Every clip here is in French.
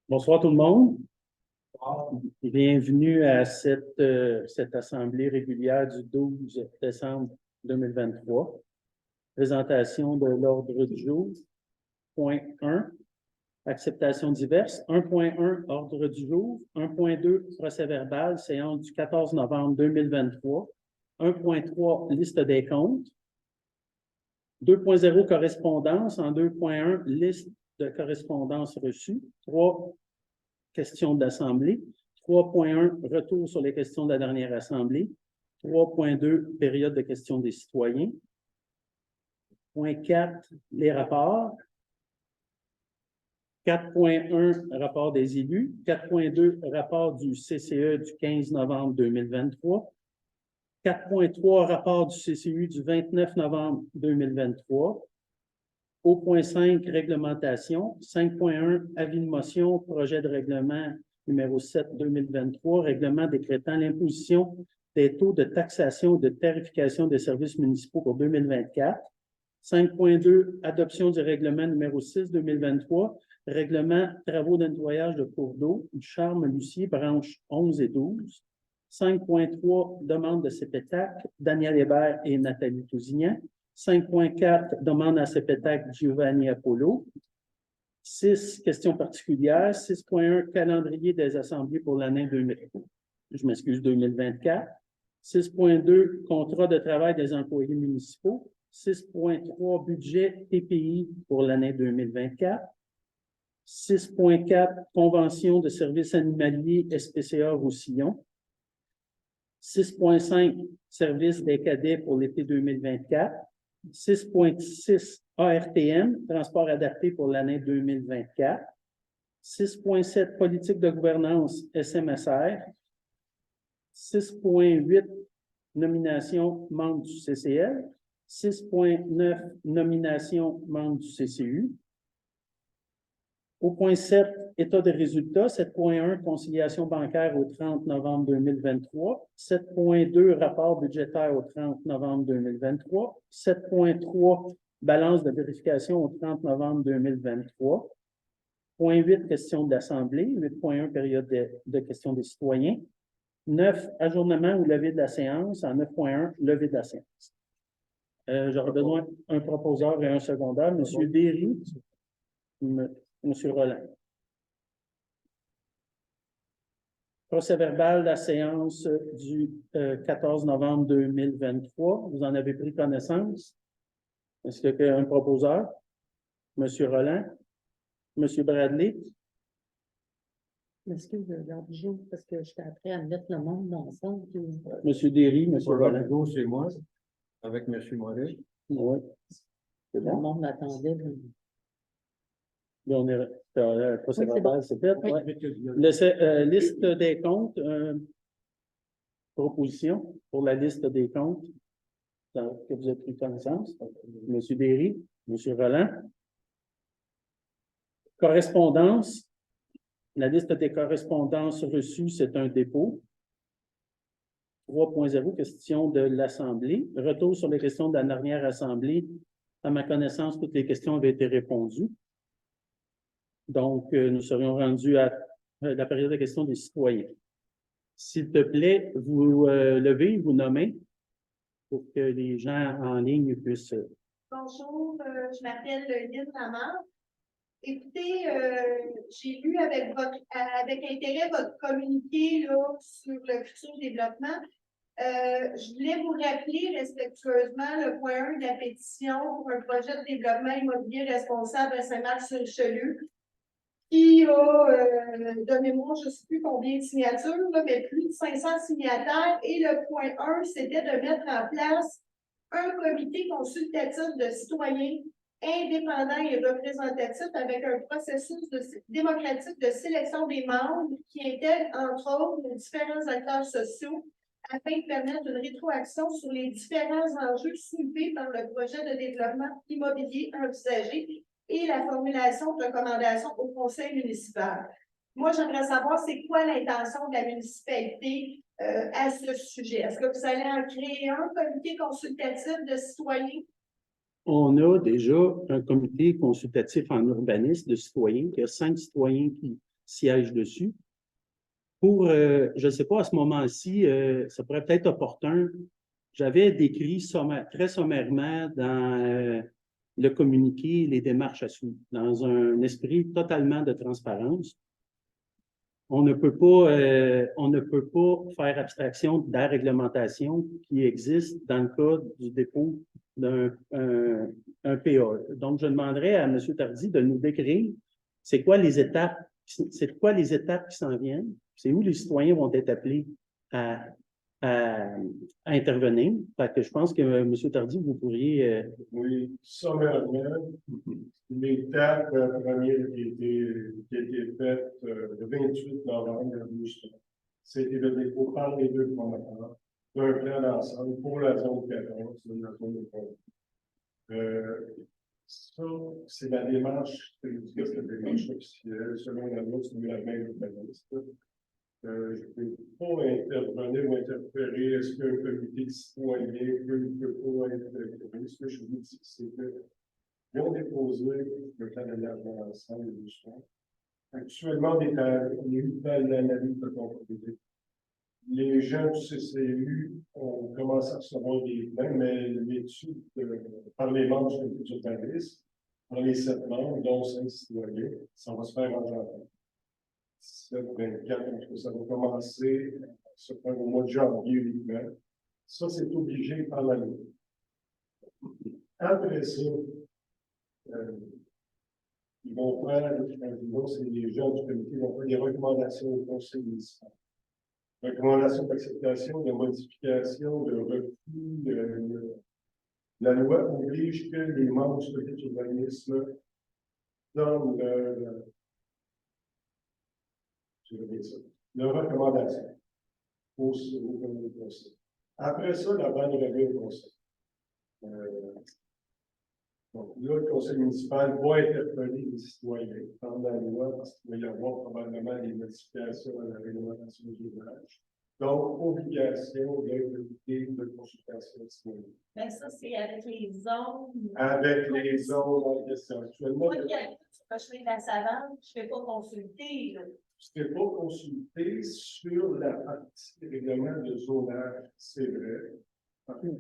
Bonsoir tout le monde. Bienvenue à cette assemblée régulière du 12 décembre 2023. Présentation de l'ordre du jour. Point 1, acceptation diverse. 1.1, ordre du jour. 1.2, procès-verbal, séance du 14 novembre 2023. 1.3, liste des comptes. 2.0, correspondance. En 2.1, liste de correspondance reçue. 3, questions d'assemblée. 3.1, retour sur les questions de la dernière assemblée. 3.2, période de questions des citoyens. Point 4, les rapports. 4.1, rapport des élus. 4.2, rapport du CCE du 15 novembre 2023. 4.3, rapport du CCU du 29 novembre 2023. Au point 5, réglementation. 5.1, avis de motion, projet de règlement numéro 7-2023, règlement décrétant l'imposition des taux de taxation et de tarification des services municipaux pour 2024. 5.2, adoption du règlement numéro 6-2023, règlement travaux de nettoyage de cours d'eau du Charles-Lucier, branches 11 et 12. 5.3, demande de CPTAC, Daniel Hébert et Nathalie Tousignan. 5.4, demande à CPTAC, Giovanni Apollo. 6, questions particulières. 6.1, calendrier des assemblées pour l'année 2024. 6.2, contrat de travail des employés municipaux. 6.3, budget TPI pour l'année 2024. 6.4, convention de services animaliers SPCA Roussillon. 6.5, service des cadets pour l'été 2024. 6.6, ARTM, transport adapté pour l'année 2024. 6.7, politique de gouvernance SMSR. 6.8, nomination membre du CCL. 6.9, nomination membre du CCU. Au point 7, état de résultats. 7.1, conciliation bancaire au 30 novembre 2023. 7.2, rapport budgétaire au 30 novembre 2023. 7.3, balance de vérification au 30 novembre 2023. Point 8, questions de l'Assemblée. 8.1, période de questions des citoyens. 9, ajournement ou levée de la séance. En 9.1, levée de la séance. J'aurais besoin d'un proposeur et un secondaire. Monsieur Derry, Monsieur Roland. Procès-verbal de la séance du 14 novembre 2023. Vous en avez pris connaissance? Est-ce qu'il y a un proposeur? Monsieur Roland? Monsieur Bradley? Excusez, je parce que j'étais après à mettre le monde ensemble. Monsieur Derry, Monsieur Roland. C'est moi, avec Monsieur Moret. Oui. Le monde m'attendait. On est procès-verbal, c'est fait. Oui. Ouais. Liste des comptes, proposition pour la liste des comptes que vous avez pris connaissance. Monsieur Derry, Monsieur Roland. Correspondance. La liste des correspondances reçues, c'est un dépôt. 3.0, question de l'Assemblée. Retour sur les questions de la dernière Assemblée. À ma connaissance, toutes les questions avaient été répondues. Donc, nous serions rendus à la période de questions des citoyens. S'il te plaît, vous levez, vous nommez pour que les gens en ligne puissent... Bonjour, je m'appelle Lynn Lamar. Écoutez, j'ai lu avec intérêt votre communiqué là, sur le futur développement. Je voulais vous rappeler respectueusement le point 1 de la pétition pour un projet de développement immobilier responsable à Saint-Marc-sur-Richelieu, qui a, de mémoire, je ne sais plus combien de signatures, là, mais plus de 500 signataires. Et le point 1, c'était de mettre en place un comité consultatif de citoyens indépendant et représentatif avec un processus démocratique de sélection des membres qui intègre, entre autres, les différents acteurs sociaux afin de permettre une rétroaction sur les différents enjeux soulevés par le projet de développement immobilier envisagé et la formulation de recommandations au conseil municipal. Moi, j'aimerais savoir c'est quoi l'intention de la municipalité à ce sujet. Est-ce que vous allez en créer un comité consultatif de citoyens? On a déjà un comité consultatif en urbanisme de citoyens. Il y a 5 citoyens qui siège dessus. Pour, je ne sais pas, à ce moment-ci, ça pourrait peut-être opportun. J'avais décrit très sommairement dans le communiqué les démarches à suivre, dans un esprit totalement de transparence. On ne peut pas faire abstraction de la réglementation qui existe dans le cas du dépôt d'un PAE. Donc, je demanderais à M. Tardy de nous décrire c'est quoi les étapes qui s'en viennent, c'est où les citoyens vont être appelés à intervenir. Fait que je pense que M. Tardy, vous pourriez... Oui, sommairement, l'étape première qui a été faite le 28 novembre 2020, c'était le dépôt par les deux promoteurs d'un plan d'ensemble pour la zone 14 de la zone de Pont. Ça, c'est la démarche, c'est la démarche officielle, selon la loi sur la main urbaniste. Je ne peux pas intervenir ou interférer. Est-ce qu'un comité citoyen peut ou ne peut pas interférer? Ce que je vous dis, c'est qu'ils ont déposé le plan d'aménagement ensemble du soir. Actuellement, on est dans l'analyse de conformité. Les gens du CCU ont commencé à recevoir des plans, mais l'étude par les membres du comité d'urbanisme, par les 7 membres, dont 5 citoyens, ça va se faire en janvier. 24, ça va commencer se faire au mois de janvier uniquement. Ça, c'est obligé par la loi. Après ça, ils vont faire, c'est les gens du comité vont faire des recommandations au conseil municipal. Recommandations d'acceptation, de modification, de refus. La loi oblige que les membres du comité d'urbanisme donnent leur recommandation au conseil. Après ça, la banque revient au conseil. Donc là, le conseil municipal va interpeller les citoyens dans la loi parce qu'il va y avoir probablement des modifications à la réglementation des ouvrages. Donc, obligation de consultation citoyenne. Mais ça, c'est avec les zones. Avec les zones en question. Actuellement, Moi qui habite sur le chemin de la Savane, je ne fais pas consulter. Là. je ne t'ai pas consulté sur la partie règlement de zonage, c'est vrai. Par contre,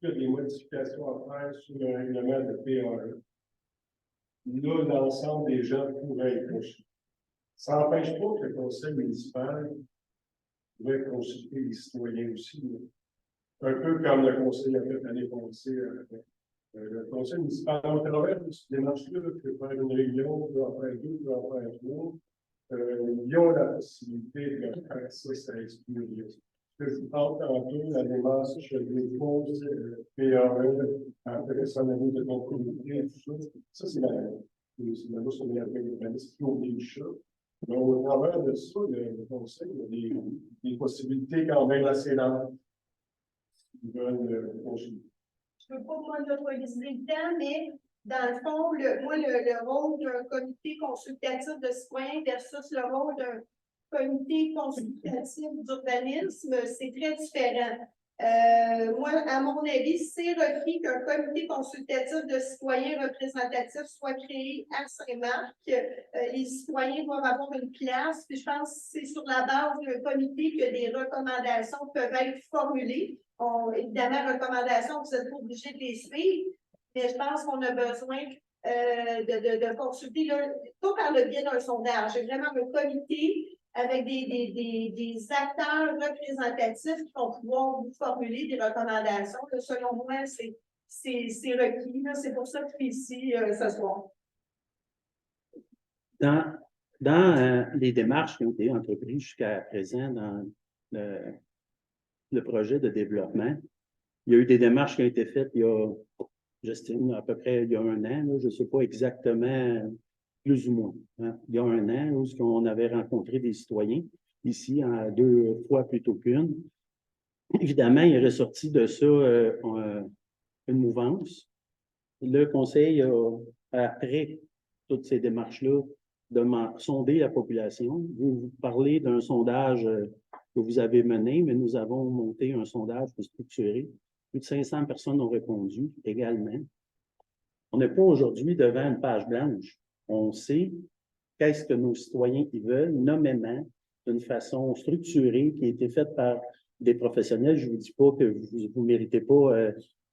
il y a des modifications à faire sur le règlement de PAE. Là, l'ensemble des gens pourraient être consultés. Ça n'empêche pas que le conseil municipal pourrait consulter les citoyens aussi. Là. Un peu comme le conseil a fait l'année passée. Le conseil municipal, au travers de ces démarches-là, peut faire une réunion, peut en faire 2, peut en faire 3. Ils ont la possibilité de faire ça, ça exclut. Ce que je vous parle tantôt, la démarche des causes PAE, après son année de conformité, tout ça, ça c'est la loi sur les urbanistes qui oblige ça. Mais au travers de ça, le conseil, il y a des possibilités quand même assez larges qui veulent consulter. Je ne peux pas monopoliser le temps, mais dans le fond, le rôle d'un comité consultatif de citoyens versus le rôle d'un comité consultatif d'urbanisme, c'est très différent. Moi, à mon avis, c'est requis qu'un comité consultatif de citoyens représentatifs soit créé à Saint-Marc. Les citoyens doivent avoir une place, puis je pense que c'est sur la base d'un comité que des recommandations peuvent être formulées. Évidemment, recommandations, vous n'êtes pas obligé de les suivre, mais je pense qu'on a besoin de consulter, là, pas par le biais d'un sondage, c'est vraiment un comité avec des acteurs représentatifs qui vont pouvoir vous formuler des recommandations. Là, selon moi, c'est requis. C'est pour ça que je suis ici ce soir. Dans les démarches qui ont été entreprises jusqu'à présent dans le projet de développement, il y a eu des démarches qui ont été faites il y a, j'estime, à peu près il y a 1 an, là, je ne sais pas exactement, plus ou moins. Hein, il y a 1 an, où on avait rencontré des citoyens, ici, 2 fois plutôt qu'une. Évidemment, il est ressorti de ça une mouvance. Le conseil a, après toutes ces démarches-là, de sonder la population. Vous parlez d'un sondage que vous avez mené, mais nous avons monté un sondage structuré. Plus de 500 personnes ont répondu également. On n'est pas aujourd'hui devant une page blanche. On sait qu'est-ce que nos citoyens ils veulent, nommément, d'une façon structurée, qui a été faite par des professionnels. Je vous dis pas que vous méritez pas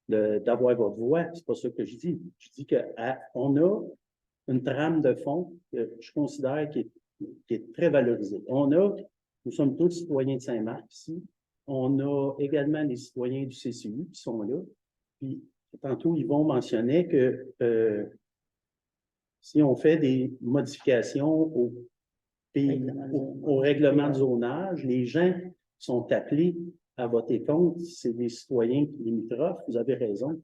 d'avoir votre voix, c'est pas ça que je dis. Je dis qu'on a une trame de fond que je considère qui est très valorisée. Nous sommes tous citoyens de Saint-Marc ici. On a également des citoyens du CCU qui sont là. Puis, tantôt, Yvon mentionnait que si on fait des modifications au règlement de zonage, les gens sont appelés à voter contre. C'est des citoyens limitrophes, vous avez raison.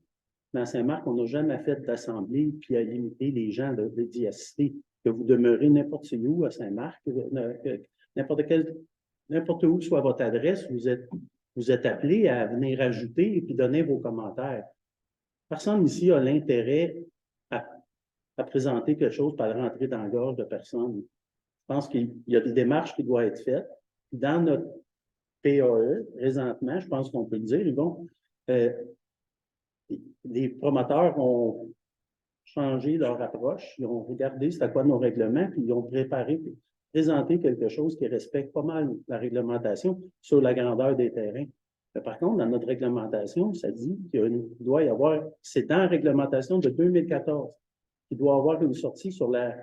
Dans Saint-Marc, on n'a jamais fait d'assemblée puis à limiter les gens d'y assister. Que vous demeurez n'importe où à Saint-Marc, n'importe où soit votre adresse, vous êtes appelés à venir ajouter et puis donner vos commentaires. Personne ici a l'intérêt à présenter quelque chose par rentrer dans la gorge de personne. Je pense qu'il y a des démarches qui doivent être faites. Dans notre PAE, présentement, je pense qu'on peut le dire, les promoteurs ont changé leur approche, ils ont regardé c'était quoi nos règlements, puis ils ont présenté quelque chose qui respecte pas mal la réglementation sur la grandeur des terrains. Mais par contre, dans notre réglementation, ça dit qu'il doit y avoir, c'est dans la réglementation de 2014, qu'il doit y avoir une sortie sur la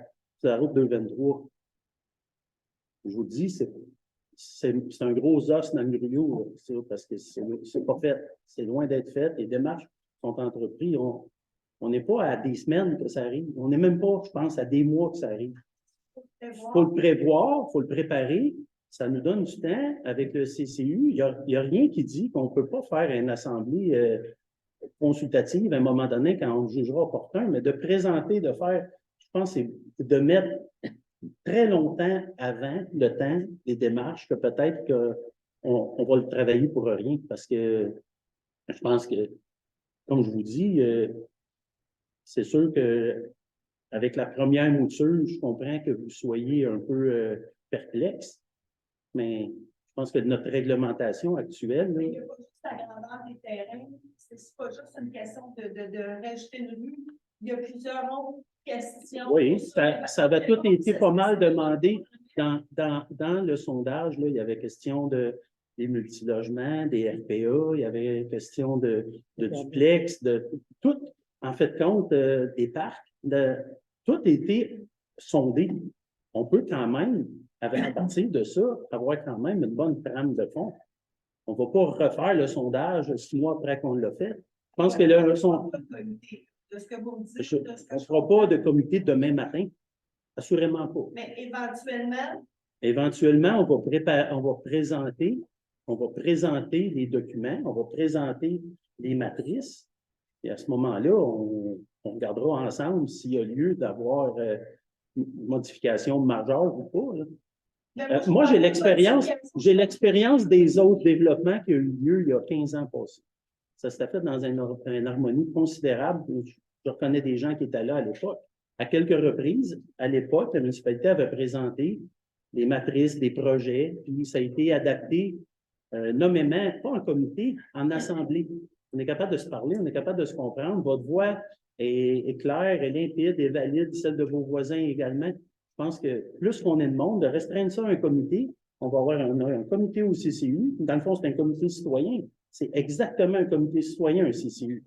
route 223. Je vous dis, c'est un gros os dans le gruyot, ça, parce que c'est pas fait. C'est loin d'être fait. Les démarches sont entreprises. On n'est pas à des semaines que ça arrive. On n'est même pas, je pense, à des mois que ça arrive. Il faut le prévoir, il faut le préparer. Ça nous donne du temps avec le CCU. Il y a rien qui dit qu'on ne peut pas faire une assemblée consultative à un moment donné quand on le jugera opportun, mais de présenter, de faire, je pense, c'est de mettre très longtemps avant le temps des démarches que peut-être qu'on va le travailler pour rien parce que je pense que, comme je vous dis, c'est sûr que avec la première mouture, je comprends que vous soyez un peu perplexe, mais je pense que notre réglementation actuelle. Mais il n'y a pas juste la grandeur des terrains, c'est pas juste une question de rajouter une rue. Il y a plusieurs autres questions. Oui, ça avait tout été pas mal demandé dans le sondage. Là, il y avait question des multilogements, des RPA, il y avait question de duplex, de tout, en fait, compte des parcs. Tout a été sondé. On peut quand même, à partir de ça, avoir quand même une bonne trame de fond. On ne va pas refaire le sondage 6 mois après qu'on l'a fait. Je pense que le sondage. De ce que vous me dites. On ne fera pas de comité demain matin. Assurément pas. Mais éventuellement. Éventuellement, on va présenter les documents, on va présenter les matrices. Et à ce moment-là, on regardera ensemble s'il y a lieu d'avoir une modification majeure ou pas. Moi, j'ai l'expérience des autres développements qui ont eu lieu il y a 15 ans passés. Ça s'était fait dans une harmonie considérable. Je reconnais des gens qui étaient là à l'époque. À quelques reprises, à l'époque, la municipalité avait présenté des matrices, des projets, puis ça a été adapté nommément, pas en comité, en assemblée. On est capable de se parler, on est capable de se comprendre. Votre voix est claire, est limpide, est valide, celle de vos voisins également. Je pense que plus qu'on est de monde, de restreindre ça à un comité, on va avoir un comité au CCU. Dans le fond, c'est un comité citoyen. C'est exactement un comité citoyen, un CCU.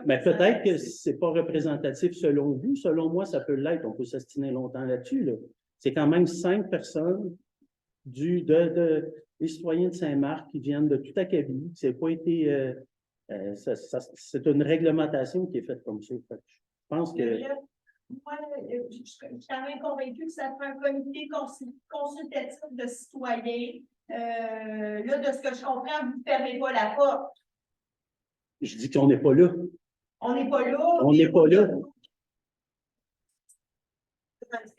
Mais peut-être que c'est pas représentatif selon vous. Selon moi, ça peut l'être. On peut s'astiner longtemps là-dessus. Là. C'est quand même 5 personnes des citoyens de Saint-Marc qui viennent de tout Acabie. C'est pas été... c'est une réglementation qui est faite comme ça. Je pense que... Moi, je suis quand même convaincue que ça prend un comité consultatif de citoyens. Là, de ce que je comprends, vous ne fermez pas la porte. Je dis qu'on n'est pas là. On n'est pas là. On n'est pas là.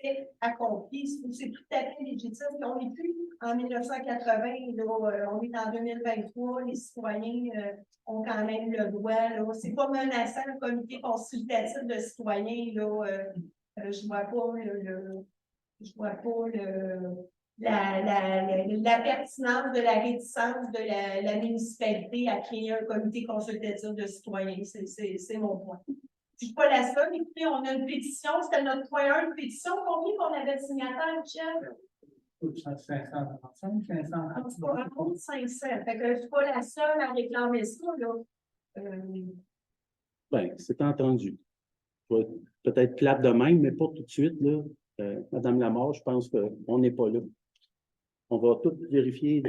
Fait accompli, c'est tout à fait légitime. On n'est plus en 1980, là, on est en 2023, les citoyens ont quand même le droit. C'est pas menaçant le comité consultatif de citoyens. Là, je vois pas la pertinence de la réticence de la municipalité à créer un comité consultatif de citoyens. C'est mon point. Je suis pas la seule. Écoutez, on a une pétition, c'était notre point 1 de pétition. Combien qu'on avait de signataires, Michel? 595, 500. En tout cas, un compte 500. Fait que je suis pas la seule à réclamer ça, là. Ben, c'est entendu. Je vais peut-être plate de même, mais pas tout de suite, là. Madame Lamarre, je pense qu'on n'est pas là. On va tout vérifier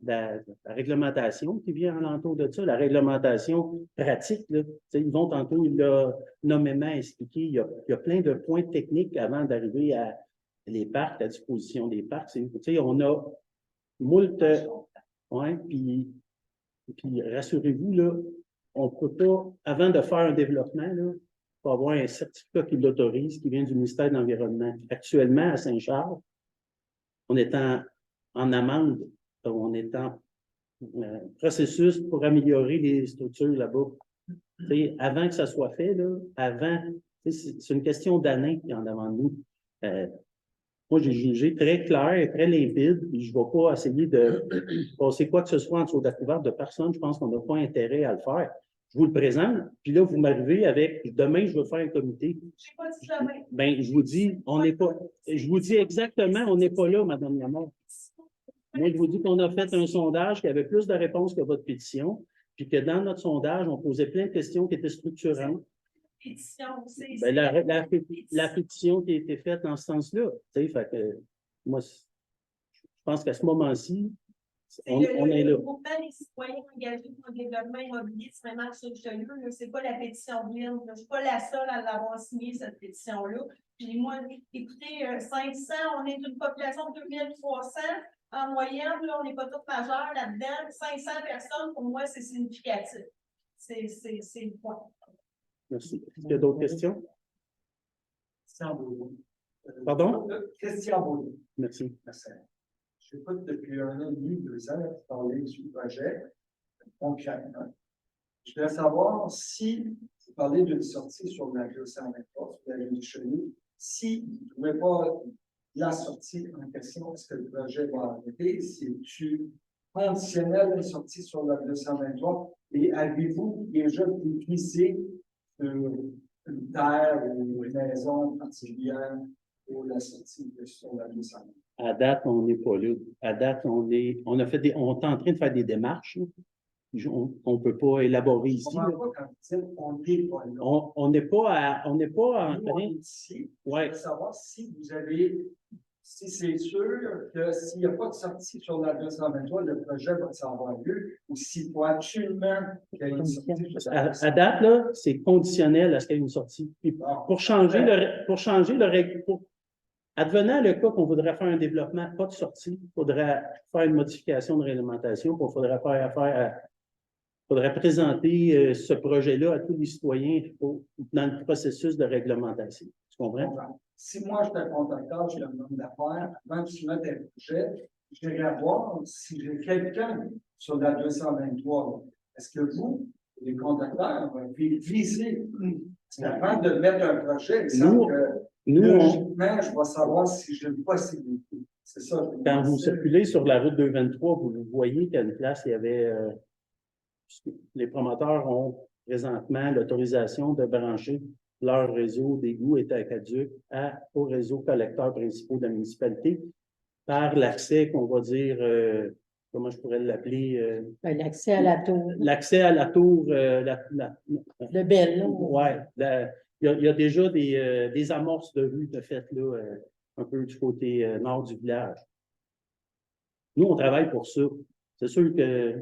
la réglementation qui vient alentour de ça, la réglementation pratique, là. Tu sais, Yvon, tantôt, il l'a nommément expliqué. Il y a plein de points techniques avant d'arriver à les parcs, la disposition des parcs. Tu sais, on a moult. Ouais, puis rassurez-vous, là, on ne peut pas, avant de faire un développement, là, il faut avoir un certificat qui l'autorise, qui vient du ministère de l'Environnement. Actuellement, à Saint-Charles, on est en amende, on est en processus pour améliorer les structures là-bas. Tu sais, avant que ça soit fait, là, c'est une question d'années qui est en avant de nous. Moi, j'ai jugé très clair et très limpide, puis je ne vais pas essayer de passer quoi que ce soit en dessous de la couverte de personne. Je pense qu'on n'a pas intérêt à le faire. Je vous le présente, puis là, vous m'arrivez avec demain, je veux faire un comité. Je sais pas si demain. Ben, je vous dis, on n'est pas. Je vous dis exactement, on n'est pas là, Madame Lamarre. Moi, je vous dis qu'on a fait un sondage qui avait plus de réponses que votre pétition, puis que dans notre sondage, on posait plein de questions qui étaient structurantes. Pétition, Ben, la pétition qui a été faite dans ce sens-là. Tu sais, fait que moi, je pense qu'à ce moment-ci, on est là. Le groupement des citoyens engagés pour le développement immobilier de Saint-Marc-sur-Richelieu, c'est pas la pétition de l'île. Je ne suis pas la seule à l'avoir signée, cette pétition-là. Puis moi, écoutez, 500, on est une population de 2300. En moyenne, là, on n'est pas tous majeurs là-dedans. 500 personnes, pour moi, c'est significatif. C'est le point. Merci. Est-ce qu'il y a d'autres questions? Christian Baudou. Pardon? Christian Baudou. Merci. Merci. J'écoute depuis 1 an et demi, 2 ans, parler du projet concrètement. Je voulais savoir si vous parlez d'une sortie sur la 223, sur la ligne du Chenu, si vous ne trouvez pas la sortie en question, est-ce que le projet va arrêter? C'est-tu conditionnel la sortie sur la 223? Et avez-vous déjà glissé sur une terre ou une maison particulière pour la sortie sur la 223? À date, on n'est pas là. À date, on est en train de faire des démarches. On ne peut pas élaborer ici. Pas quand vous dites, on n'est pas là. On n'est pas en train. Ici, Ouais. je veux savoir si vous avez, si c'est sûr que s'il n'y a pas de sortie sur la 223, le projet va avoir lieu, ou s'il faut absolument qu'il y ait une sortie. À date, là, c'est conditionnel à ce qu'il y ait une sortie. Puis pour changer le règlement, advenant le cas qu'on voudrait faire un développement, pas de sortie, il faudrait faire une modification de réglementation, puis il faudrait présenter ce projet-là à tous les citoyens dans le processus de réglementation. Tu comprends? Si moi, je suis un contracteur, je suis un homme d'affaires, avant de soumettre un projet, je vais voir si j'ai quelqu'un sur la 223. Est-ce que vous, les contracteurs, vous avez visé avant de mettre un projet, il semble que logiquement, je vais savoir si j'ai une possibilité. C'est ça. Quand vous circulez sur la route 223, vous voyez qu'à une place, il y avait les promoteurs ont présentement l'autorisation de brancher leur réseau d'égouts et aqueducs au réseau collecteur principal de la municipalité par l'accès qu'on va dire, comment je pourrais l'appeler? L'accès à la tour. L'accès à la tour. Le Belle. Oui, il y a déjà des amorces de rue de fait là, un peu du côté nord du village. Nous, on travaille pour ça. C'est sûr que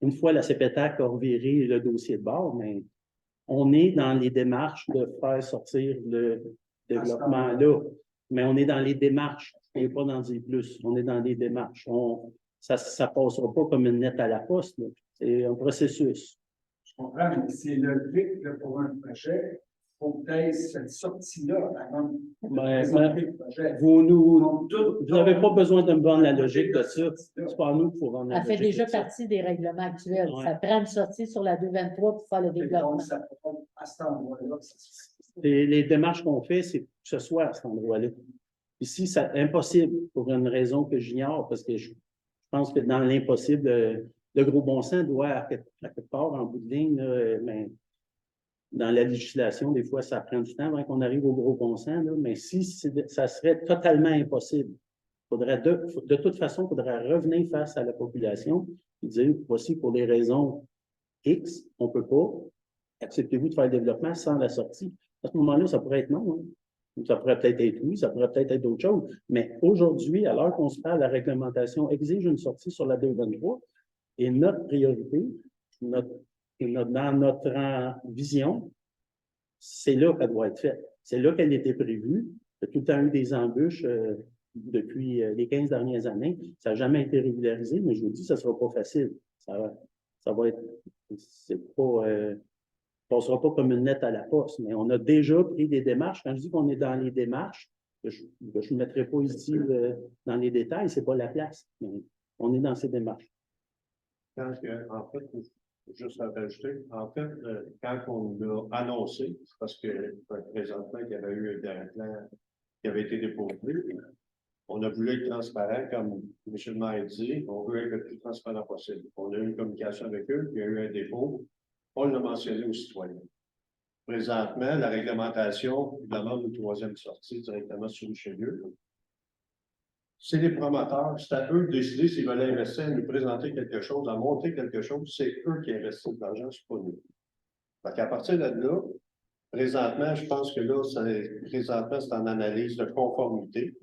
une fois la CPTAC a reviré le dossier de bord, mais on est dans les démarches de faire sortir le développement là. Mais on est dans les démarches, on n'est pas dans des plus. On est dans les démarches. Ça ne passera pas comme une lettre à la poste. C'est un processus. Je comprends, mais c'est logique que pour un projet, il faut peut-être cette sortie-là avant de présenter le projet. Vous n'avez pas besoin de me vendre la logique de ça. C'est pas à nous qu'il faut vendre la Ça fait logique déjà de ça. partie des règlements actuels. Ouais. Ça prend une sortie sur la 223 pour faire le développement. Donc, ça peut être à cet endroit-là. Les démarches qu'on fait, c'est que ce soit à cet endroit-là. Ici, c'est impossible pour une raison que j'ignore, parce que je pense que dans l'impossible, le gros bon sens doit, à quelque part, en bout de ligne, mais dans la législation, des fois, ça prend du temps avant qu'on arrive au gros bon sens, là, mais si ça serait totalement impossible, faudrait de toute façon, il faudrait revenir face à la population et dire, voici pour des raisons X, on ne peut pas. Acceptez-vous de faire le développement sans la sortie? À ce moment-là, ça pourrait être non. Hein. Ça pourrait peut-être être oui, ça pourrait peut-être être d'autres choses. Mais aujourd'hui, à l'heure qu'on se parle, la réglementation exige une sortie sur la 223 et notre priorité, dans notre vision, c'est là qu'elle doit être faite. C'est là qu'elle était prévue. Il y a tout le temps eu des embûches depuis les 15 dernières années. Ça n'a jamais été régularisé, mais je vous dis, ça ne sera pas facile. Ça va être, c'est pas, on ne sera pas comme une lettre à la poste, mais on a déjà pris des démarches. Quand je dis qu'on est dans les démarches, je ne mettrai pas ici dans les détails, ce n'est pas la place. Mais on est dans ces démarches. En fait, juste à rajouter, en fait, quand on l'a annoncé, c'est parce que présentement, il y avait eu un plan qui avait été déposé. On a voulu être transparent, comme M. le maire dit, on veut être le plus transparent possible. On a eu une communication avec eux, il y a eu un dépôt, on l'a mentionné aux citoyens. Présentement, la réglementation demande une troisième sortie directement sur Richelieu. C'est les promoteurs, c'est à eux de décider s'ils veulent investir, à nous présenter quelque chose, à monter quelque chose, c'est eux qui investissent de l'argent, c'est pas nous. Donc, à partir de là, présentement, je pense que là, présentement, c'est en analyse de conformité.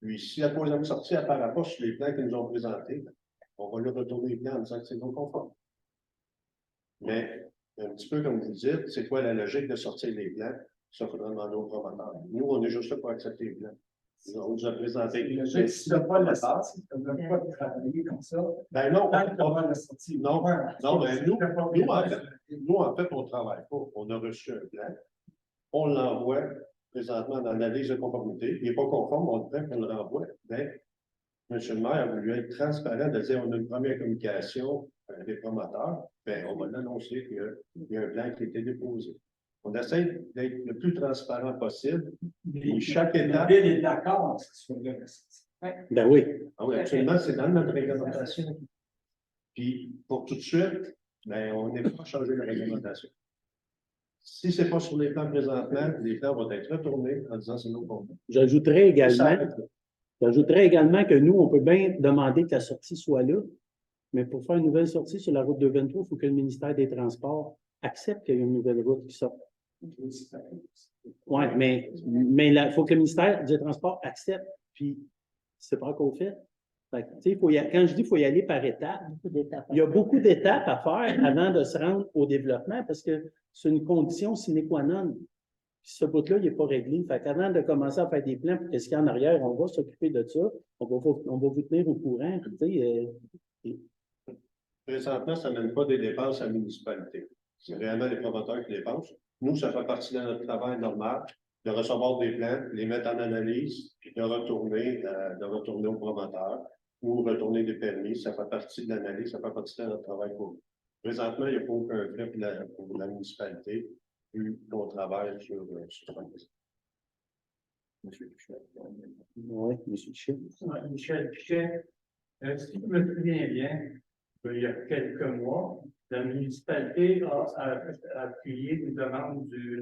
Puis, si la troisième sortie apparaît pas sur les plans qu'ils nous ont présentés, on va leur retourner les plans en disant que c'est non conforme. Mais, un petit peu comme vous dites, c'est quoi la logique de sortir les plans? Ça, il faudra demander aux promoteurs. Nous, on est juste là pour accepter les plans. On nous a présenté. Si le pas la sortie, on ne peut pas travailler comme ça. Ben non, Tant qu'on va la sortie. non, non, mais nous, en fait, on ne travaille pas. On a reçu un plan. On l'envoie présentement dans l'analyse de conformité. Il n'est pas conforme, on le qu'on le renvoie. Mais M. le maire a voulu être transparent de dire on a une première communication des promoteurs. Bien, on va l'annoncer qu'il y a un plan qui a été déposé. On essaie d'être le plus transparent possible. Et chaque étape. Il est d'accord, c'est sur le Ben oui. Ah oui, absolument, c'est dans notre réglementation. Puis, pour tout de suite, ben, on n'est pas à changer la réglementation. Si ce n'est pas sur les plans présentement, les plans vont être retournés en disant c'est non conforme. J'ajouterais également que nous, on peut bien demander que la sortie soit là, mais pour faire une nouvelle sortie sur la route 223, il faut que le ministère des Transports accepte qu'il y ait une nouvelle route qui sorte. Oui, mais il faut que le ministère des Transports accepte, puis c'est pas encore fait. Fait que, quand je dis qu'il faut y aller par étapes, il y a beaucoup d'étapes à faire avant de se rendre au développement parce que c'est une condition sine qua non. Puis ce bout-là, il n'est pas réglé. Fait qu'avant de commencer à faire des plans pour qu'est-ce qu'il y a en arrière, on va s'occuper de ça. On va vous tenir au courant. Présentement, ça n'amène pas des dépenses à la municipalité. C'est réellement les promoteurs qui dépensent. Nous, ça fait partie de notre travail normal de recevoir des plans, les mettre en analyse, puis de retourner aux promoteurs ou retourner des permis. Ça fait partie de l'analyse, ça fait partie de notre travail pour nous. Présentement, il n'y a pas aucun frais pour la municipalité, vu qu'on travaille sur ce point. Oui, M. Pichet. Michel Pichet, si je me souviens bien, il y a quelques mois, la municipalité a appuyé une demande des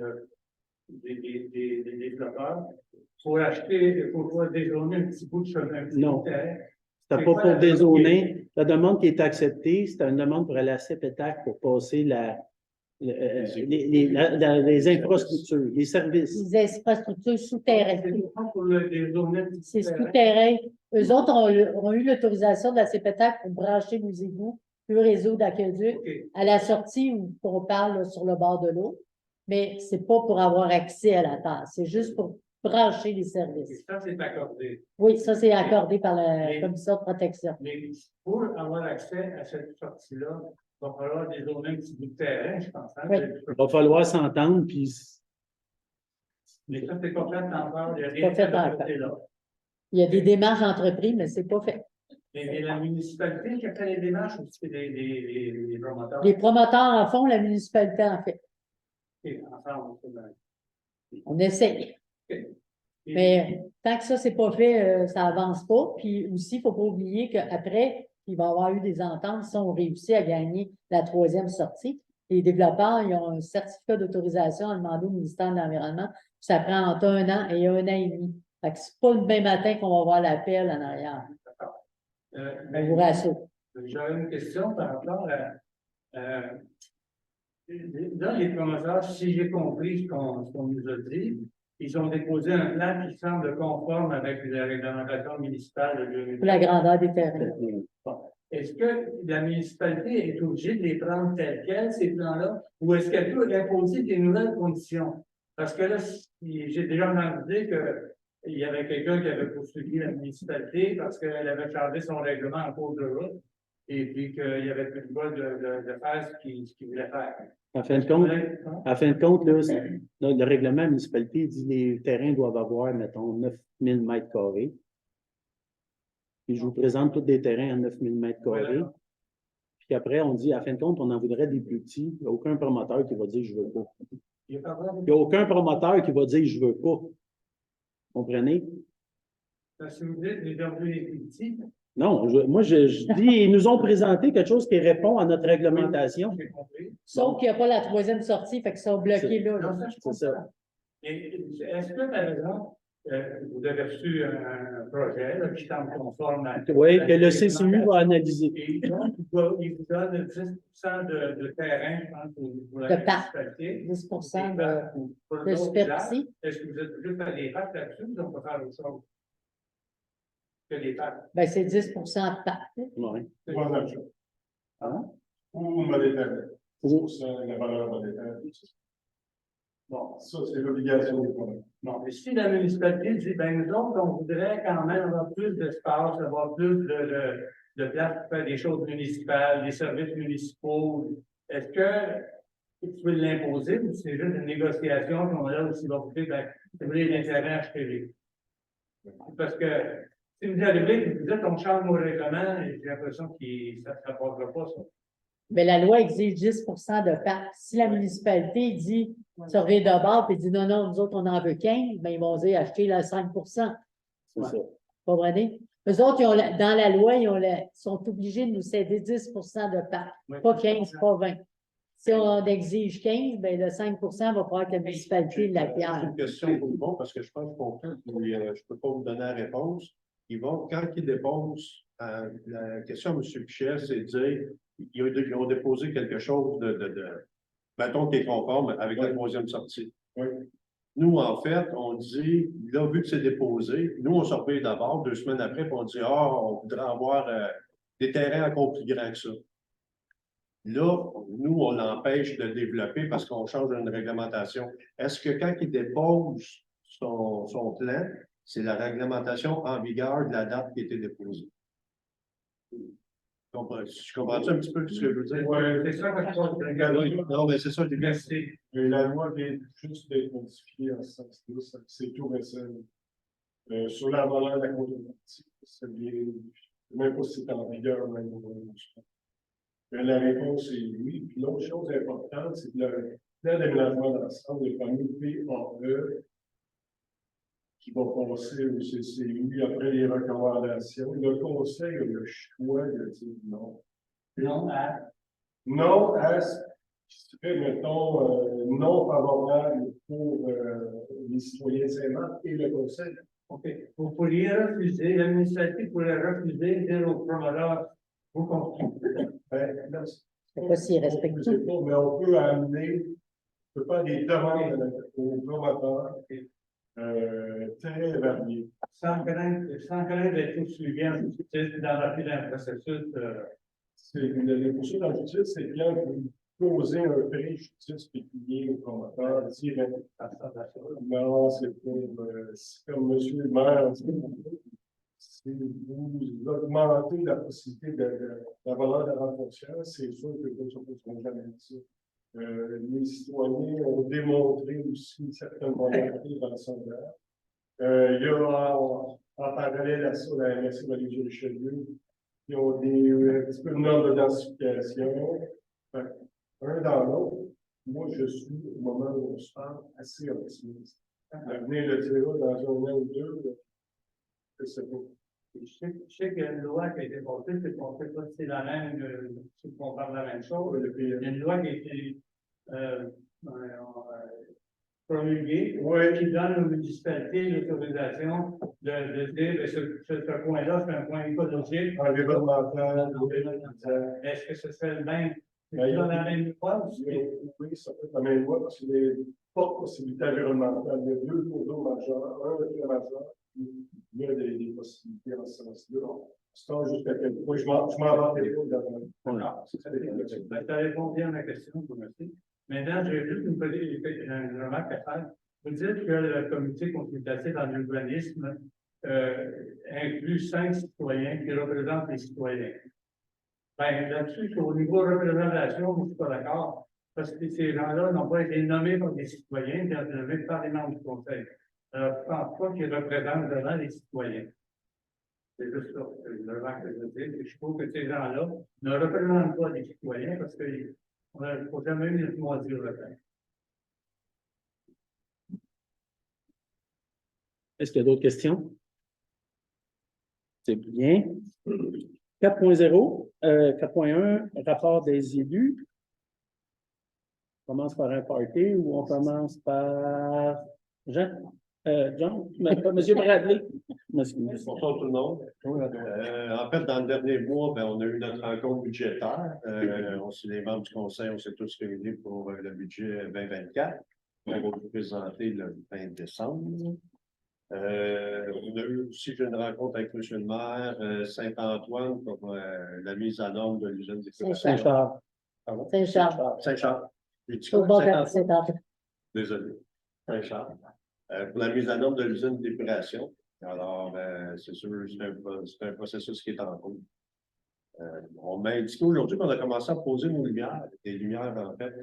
développeurs pour dézoner un petit bout de chemin. Non. C'était pas pour dézoner. La demande qui est acceptée, c'était une demande pour aller à CEPETAC pour passer les infrastructures, les services. Les infrastructures souterraines. Pour le dézoner. C'est souterrain. Eux autres ont eu l'autorisation de la CEPETAC pour brancher nos égouts, le réseau d'aqueduc, à la sortie où on parle là, sur le bord de l'eau. Mais c'est pas pour avoir accès à la terre, c'est juste pour brancher les services. Ça, c'est accordé. Oui, ça, c'est accordé par la Commission de protection. Mais pour avoir accès à cette sortie-là, il va falloir dézoner un petit bout de terrain, je pense. Hein? Oui. Il va falloir s'entendre, puis. Mais ça, c'est pas fait encore. Il y a C'est pas fait encore. là. Il y a des démarches entreprises, mais c'est pas fait. Mais la municipalité qui a fait les démarches, ou c'est les promoteurs? Les promoteurs en font, la municipalité en fait. Okay, ensemble, On essaye. okay. Mais tant que ça, c'est pas fait, ça avance pas. Puis aussi, il faut pas oublier qu'après, il va y avoir eu des ententes si on réussit à gagner la troisième sortie. les développeurs, ils ont un certificat d'autorisation à demander au ministère de l'Environnement. Ça prend entre 1 an et 1 an et demi. Fait que c'est pas le même matin qu'on va voir l'appel en arrière. On vous rassure. J'aurais une question par rapport à dans les promoteurs, si j'ai compris ce qu'on nous a dit, ils ont déposé un plan qui semble conforme avec la réglementation municipale de 2000. Pour la grandeur des terrains. Bon. Est-ce que la municipalité est obligée de les prendre tels quels, ces plans-là, ou est-ce qu'elle peut imposer des nouvelles conditions? Parce que là, j'ai déjà entendu qu'il y avait quelqu'un qui avait poursuivi la municipalité parce qu'elle avait changé son règlement en cours de route, et puis qu'il y avait plus le droit de faire ce qu'il voulait faire. En fin de compte, là, le règlement de municipalité dit que les terrains doivent avoir, mettons, 9000 mètres carrés. Puis je vous présente tous des terrains à 9000 mètres carrés. Puis après, on dit, à fin de compte, on en voudrait des plus petits. Il n'y a aucun promoteur qui va dire je veux pas. Il n'y a aucun promoteur qui va dire je veux pas. Comprenez? Parce que vous dites les plus petits. Non, moi, je dis, ils nous ont présenté quelque chose qui répond à notre réglementation. J'ai compris. Sauf qu'il n'y a pas la troisième sortie, fait qu'ils sont bloqués là. Non, ça, je comprends. C'est ça. Et est-ce que, par exemple, vous avez reçu un projet là, qui semble conforme à... Oui, que le CCU va analyser. Et donc, il vous donne 10 de terrain, je pense, pour la De parc. municipalité. 10 Pour de l'autre superficie. village, est-ce que vous êtes obligé de faire des parcs là-dessus ou on peut faire autre chose que des parcs? Ben, c'est 10 par. Ouais. Pas la même chose. Hein? Ou monétaire. Ou ça, la valeur monétaire. Bon, Ça, c'est l'obligation des communes. bon, mais si la municipalité dit, ben nous autres, on voudrait quand même avoir plus d'espace, avoir plus de place pour faire des choses municipales, des services municipaux, est-ce que tu peux l'imposer ou c'est juste une négociation qu'on a aussi va coûter, ben, si vous voulez l'intérêt, achetez-les? Parce que si vous arrivez et vous dites, on change nos règlements, j'ai l'impression que ça ne passera pas, ça. Mais la loi exige 10 de parc. Si la municipalité dit, ça revient de bord, puis dit non, non, nous autres, on en veut 15, ben, ils vont dire acheter la 5 C'est ça. Pas vrai? Eux autres, dans la loi, ils sont obligés de nous céder 10 de parc. Oui. Pas 15, pas 20. Si on exige 15, ben, le 5 va falloir que la municipalité C'est l'acquiert. une question pour vous, parce que je pense qu'on peut, je ne peux pas vous donner la réponse. Quand ils déposent, la question à M. Pichet, c'est de dire, ils ont déposé quelque chose mettons, qui est conforme avec la troisième sortie. Oui. Nous, en fait, on dit, là, vu que c'est déposé, nous, on s'en paye d'abord, 2 semaines après, puis on dit, on voudrait avoir des terrains encore plus grands que ça. Là, nous, on l'empêche de développer parce qu'on change une réglementation. Est-ce que quand il dépose son plan, c'est la réglementation en vigueur de la date qui a été déposée? Je comprends-tu un petit peu ce que je veux dire? Oui, C'est ça que je pense. Non, mais c'est ça, j'ai bien. Merci. Et la loi vient juste d'être modifiée en ce sens-là, c'est tout récent. Sur la valeur de la contrepartie, c'est bien, même pas si c'est en vigueur, même au moment où la réponse est oui. Puis l'autre chose importante, c'est que le plan d'aménagement d'ensemble, le fameux PAE, qui va passer au CCU après les recommandations. Le conseil a le choix de dire non. Non, Non à ce qui serait, mettons, non favorable pour les citoyens de Saint-Marc et le conseil. OK. Vous pourriez refuser, la municipalité pourrait refuser, dire au promoteur, vous construisez. Non, sais pas s'ils respectent tout. Mais on peut amener, on peut faire des demandes aux promoteurs très variées. Sans craindre d'être poursuivi en justice dans un processus. Les poursuites en justice, c'est bien de poser un préjudice pécunier au promoteur, dire non, c'est comme monsieur le maire, si vous augmentez la possibilité de la valeur de la rente foncière, c'est sûr que vous ne s'opposerez jamais à ça. Les citoyens ont démontré aussi une certaine volonté dans le sondage. Il y a en parallèle à ça la MRC Vallée Richelieu qui ont un petit peu de normes de densification. Un dans l'autre, moi je suis au moment où on se parle assez optimiste. L'avenir le dira dans un an ou deux, je sais pas. Je sais qu'il y a une loi qui a été votée, c'est qu'on sait pas si c'est la même, si on parle de la même chose. Il y a une loi qui a été promulguée, qui donne aux municipalités l'autorisation de dire que ce point-là, c'est un point écologique. Environnemental. Est-ce que ce serait le même? C'est Ben, dans la même loi? Oui, ça peut être la même loi parce qu'il n'y a pas de possibilité environnementale. Il y a deux cours majeurs, un est majeur, il y a des possibilités en ce sens-là. C'est jusqu'à quel point je m'en vantais pas. Ça répond bien à ma question, vous remercie. Maintenant, j'ai juste une remarque à faire. Vous dites que le comité consultatif en urbanisme inclut 5 citoyens qui représentent les citoyens. Ben, là-dessus, au niveau de représentation, je ne suis pas d'accord, parce que ces gens-là n'ont pas été nommés par des citoyens, ils ont été nommés par les membres du conseil. Alors, je ne pense pas qu'ils représentent vraiment les citoyens. C'est juste ça, le remarque que je veux dire. Je trouve que ces gens-là ne représentent pas les citoyens parce qu'il ne faut jamais les moisir le temps. Est-ce qu'il y a d'autres questions? C'est bien. 4.0, 4.1, rapport des élus. On commence par un party ou on commence par Jean? John? Monsieur Bradley? Bonsoir tout le monde. En fait, dans le dernier mois, on a eu notre rencontre budgétaire. Les membres du conseil, on s'est tous réunis pour le budget 2024. On va vous présenter le 20 décembre. On a eu aussi une rencontre avec M. le maire Saint-Antoine pour la mise en norme de l'usine d'épuration. Saint-Charles. Pardon? Saint-Charles. Saint-Charles. J'ai dit Au quoi? bord de Saint-Antoine? Saint-Antoine. Désolé. Saint-Charles. Pour la mise en norme de l'usine d'épuration. Alors, c'est sûr, c'est un processus qui est en cours. On m'a indiqué aujourd'hui qu'on a commencé à poser nos lumières. Des lumières, en fait,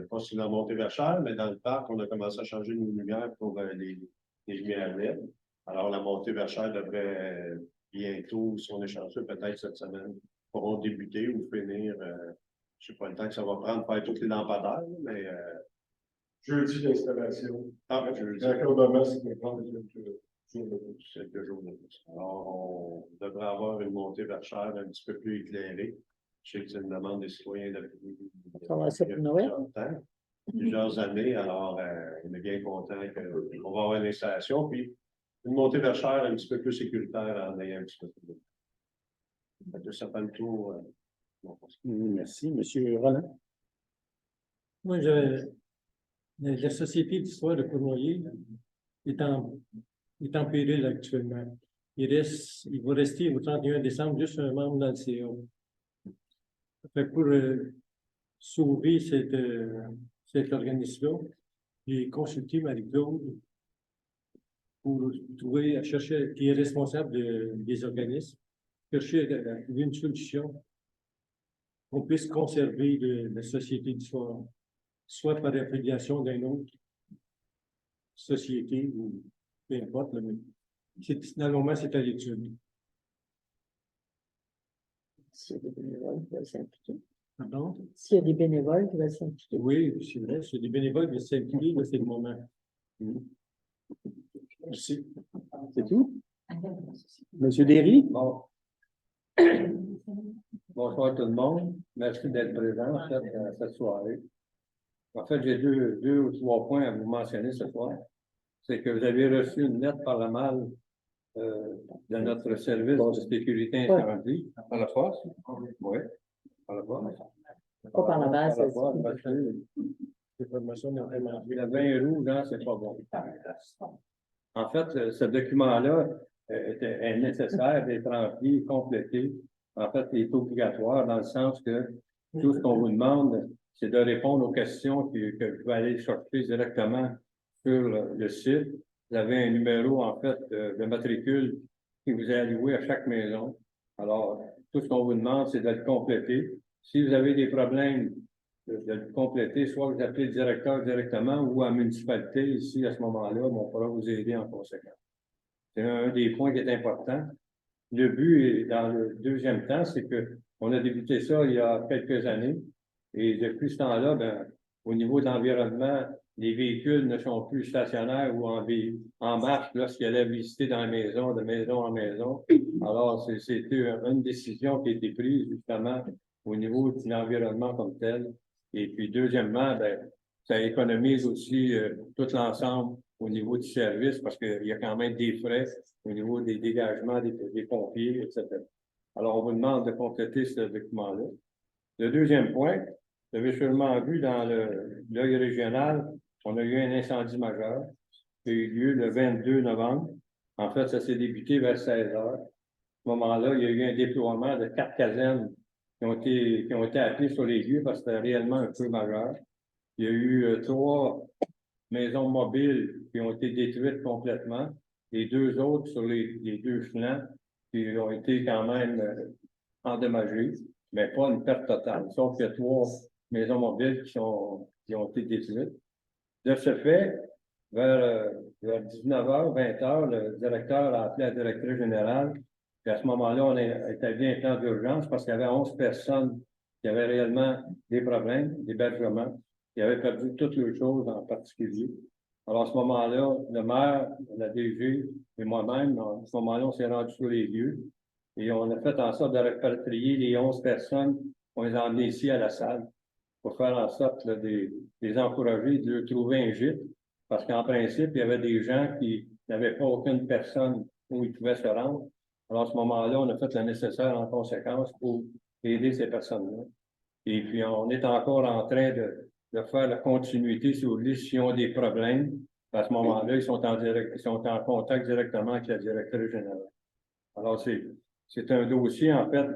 pas sur la montée Verchères, mais dans le parc, on a commencé à changer nos lumières pour les lumières LED. Alors, la montée Verchères devrait bientôt, si on est chanceux, peut-être cette semaine, pourront débuter ou finir. Je ne sais pas le temps que ça va prendre pour faire toutes les lampadaires, mais. Jeudi d'installation. Jeudi. Raccordement, c'est pour prendre quelques jours de plus. Alors, on devrait avoir une montée Verchères un petit peu plus éclairée. Je sais que c'est une demande des citoyens depuis plusieurs années. Alors, on est bien content qu'on va avoir une installation. Puis, une montée Verchères un petit peu plus sécuritaire en ayant un petit peu plus de. Ça fait le tour. Merci. Monsieur Roland? Moi, la Société d'histoire de Cournoyer est en péril actuellement. Il va rester au 31 décembre juste un membre dans le CA. Pour sauver cet organisme-là, j'ai consulté Marie-Claude pour chercher qui est responsable des organismes, chercher à trouver une solution qu'on puisse conserver la Société d'histoire, soit par affiliation d'une autre société ou peu importe. Normalement, c'est à l'étude. S'il y a des bénévoles qui veulent s'impliquer. Pardon? S'il y a des bénévoles qui veulent s'impliquer. Oui, c'est vrai. C'est des bénévoles qui veulent s'impliquer, là, c'est le moment. Merci. C'est tout? Monsieur Derry? Bon. Bonsoir tout le monde. Merci d'être présent en fait, à cette soirée. En fait, j'ai deux ou trois points à vous mentionner ce soir. C'est que vous avez reçu une lettre par la malle de notre service de sécurité incendie. Par la force? Oui. Par la force. Pas par la malle, Par la c'est force, parce que le vin rouge, hein, c'est pas bon. En fait, ce document-là est nécessaire d'être rempli, complété. En fait, il est obligatoire dans le sens que tout ce qu'on vous demande, c'est de répondre aux questions que vous allez chercher directement sur le site. Vous avez un numéro, en fait, de matricule qui vous est alloué à chaque maison. Alors, tout ce qu'on vous demande, c'est de le compléter. Si vous avez des problèmes de le compléter, soit vous appelez le directeur directement ou à la municipalité, ici, à ce moment-là, on pourra vous aider en conséquence. C'est un des points qui est important. Le but, dans le deuxième temps, c'est qu'on a débuté ça il y a quelques années. Et depuis ce temps-là, au niveau de l'environnement, les véhicules ne sont plus stationnaires ou en marche lorsqu'il y a la visiter dans la maison, de maison en maison. Alors, c'était une décision qui a été prise justement au niveau de l'environnement comme tel. Et puis, deuxièmement, ben, ça économise aussi tout l'ensemble au niveau du service parce qu'il y a quand même des frais au niveau des dégagements des pompiers, etc. Alors, on vous demande de compléter ce document-là. Le deuxième point, vous avez sûrement vu dans l'œil régional, on a eu un incendie majeur qui a eu lieu le 22 novembre. En fait, ça s'est débuté vers 16 heures. À ce moment-là, il y a eu un déploiement de 4 casernes qui ont été appelées sur les lieux parce que c'était réellement un feu majeur. Il y a eu 3 maisons mobiles qui ont été détruites complètement et 2 autres sur les 2 flancs qui ont été quand même endommagées, mais pas une perte totale. Sauf qu'il y a 3 maisons mobiles qui ont été détruites. De ce fait, vers 19h, 20h, le directeur a appelé la directrice générale. Puis à ce moment-là, on a établi un plan d'urgence parce qu'il y avait 11 personnes qui avaient réellement des problèmes d'hébergement, qui avaient perdu toutes les choses en particulier. Alors, à ce moment-là, le maire, la DG et moi-même, à ce moment-là, on s'est rendu sur les lieux et on a fait en sorte de répatrier les 11 personnes, on les a emmenés ici à la salle pour faire en sorte là, de les encourager, de leur trouver un gîte. Parce qu'en principe, il y avait des gens qui n'avaient pas aucune personne où ils pouvaient se rendre. Alors, à ce moment-là, on a fait le nécessaire en conséquence pour aider ces personnes-là. Et puis, on est encore en train de faire la continuité, si vous voulez, s'ils ont des problèmes. À ce moment-là, ils sont en contact directement avec la directrice générale. Alors, c'est un dossier, en fait,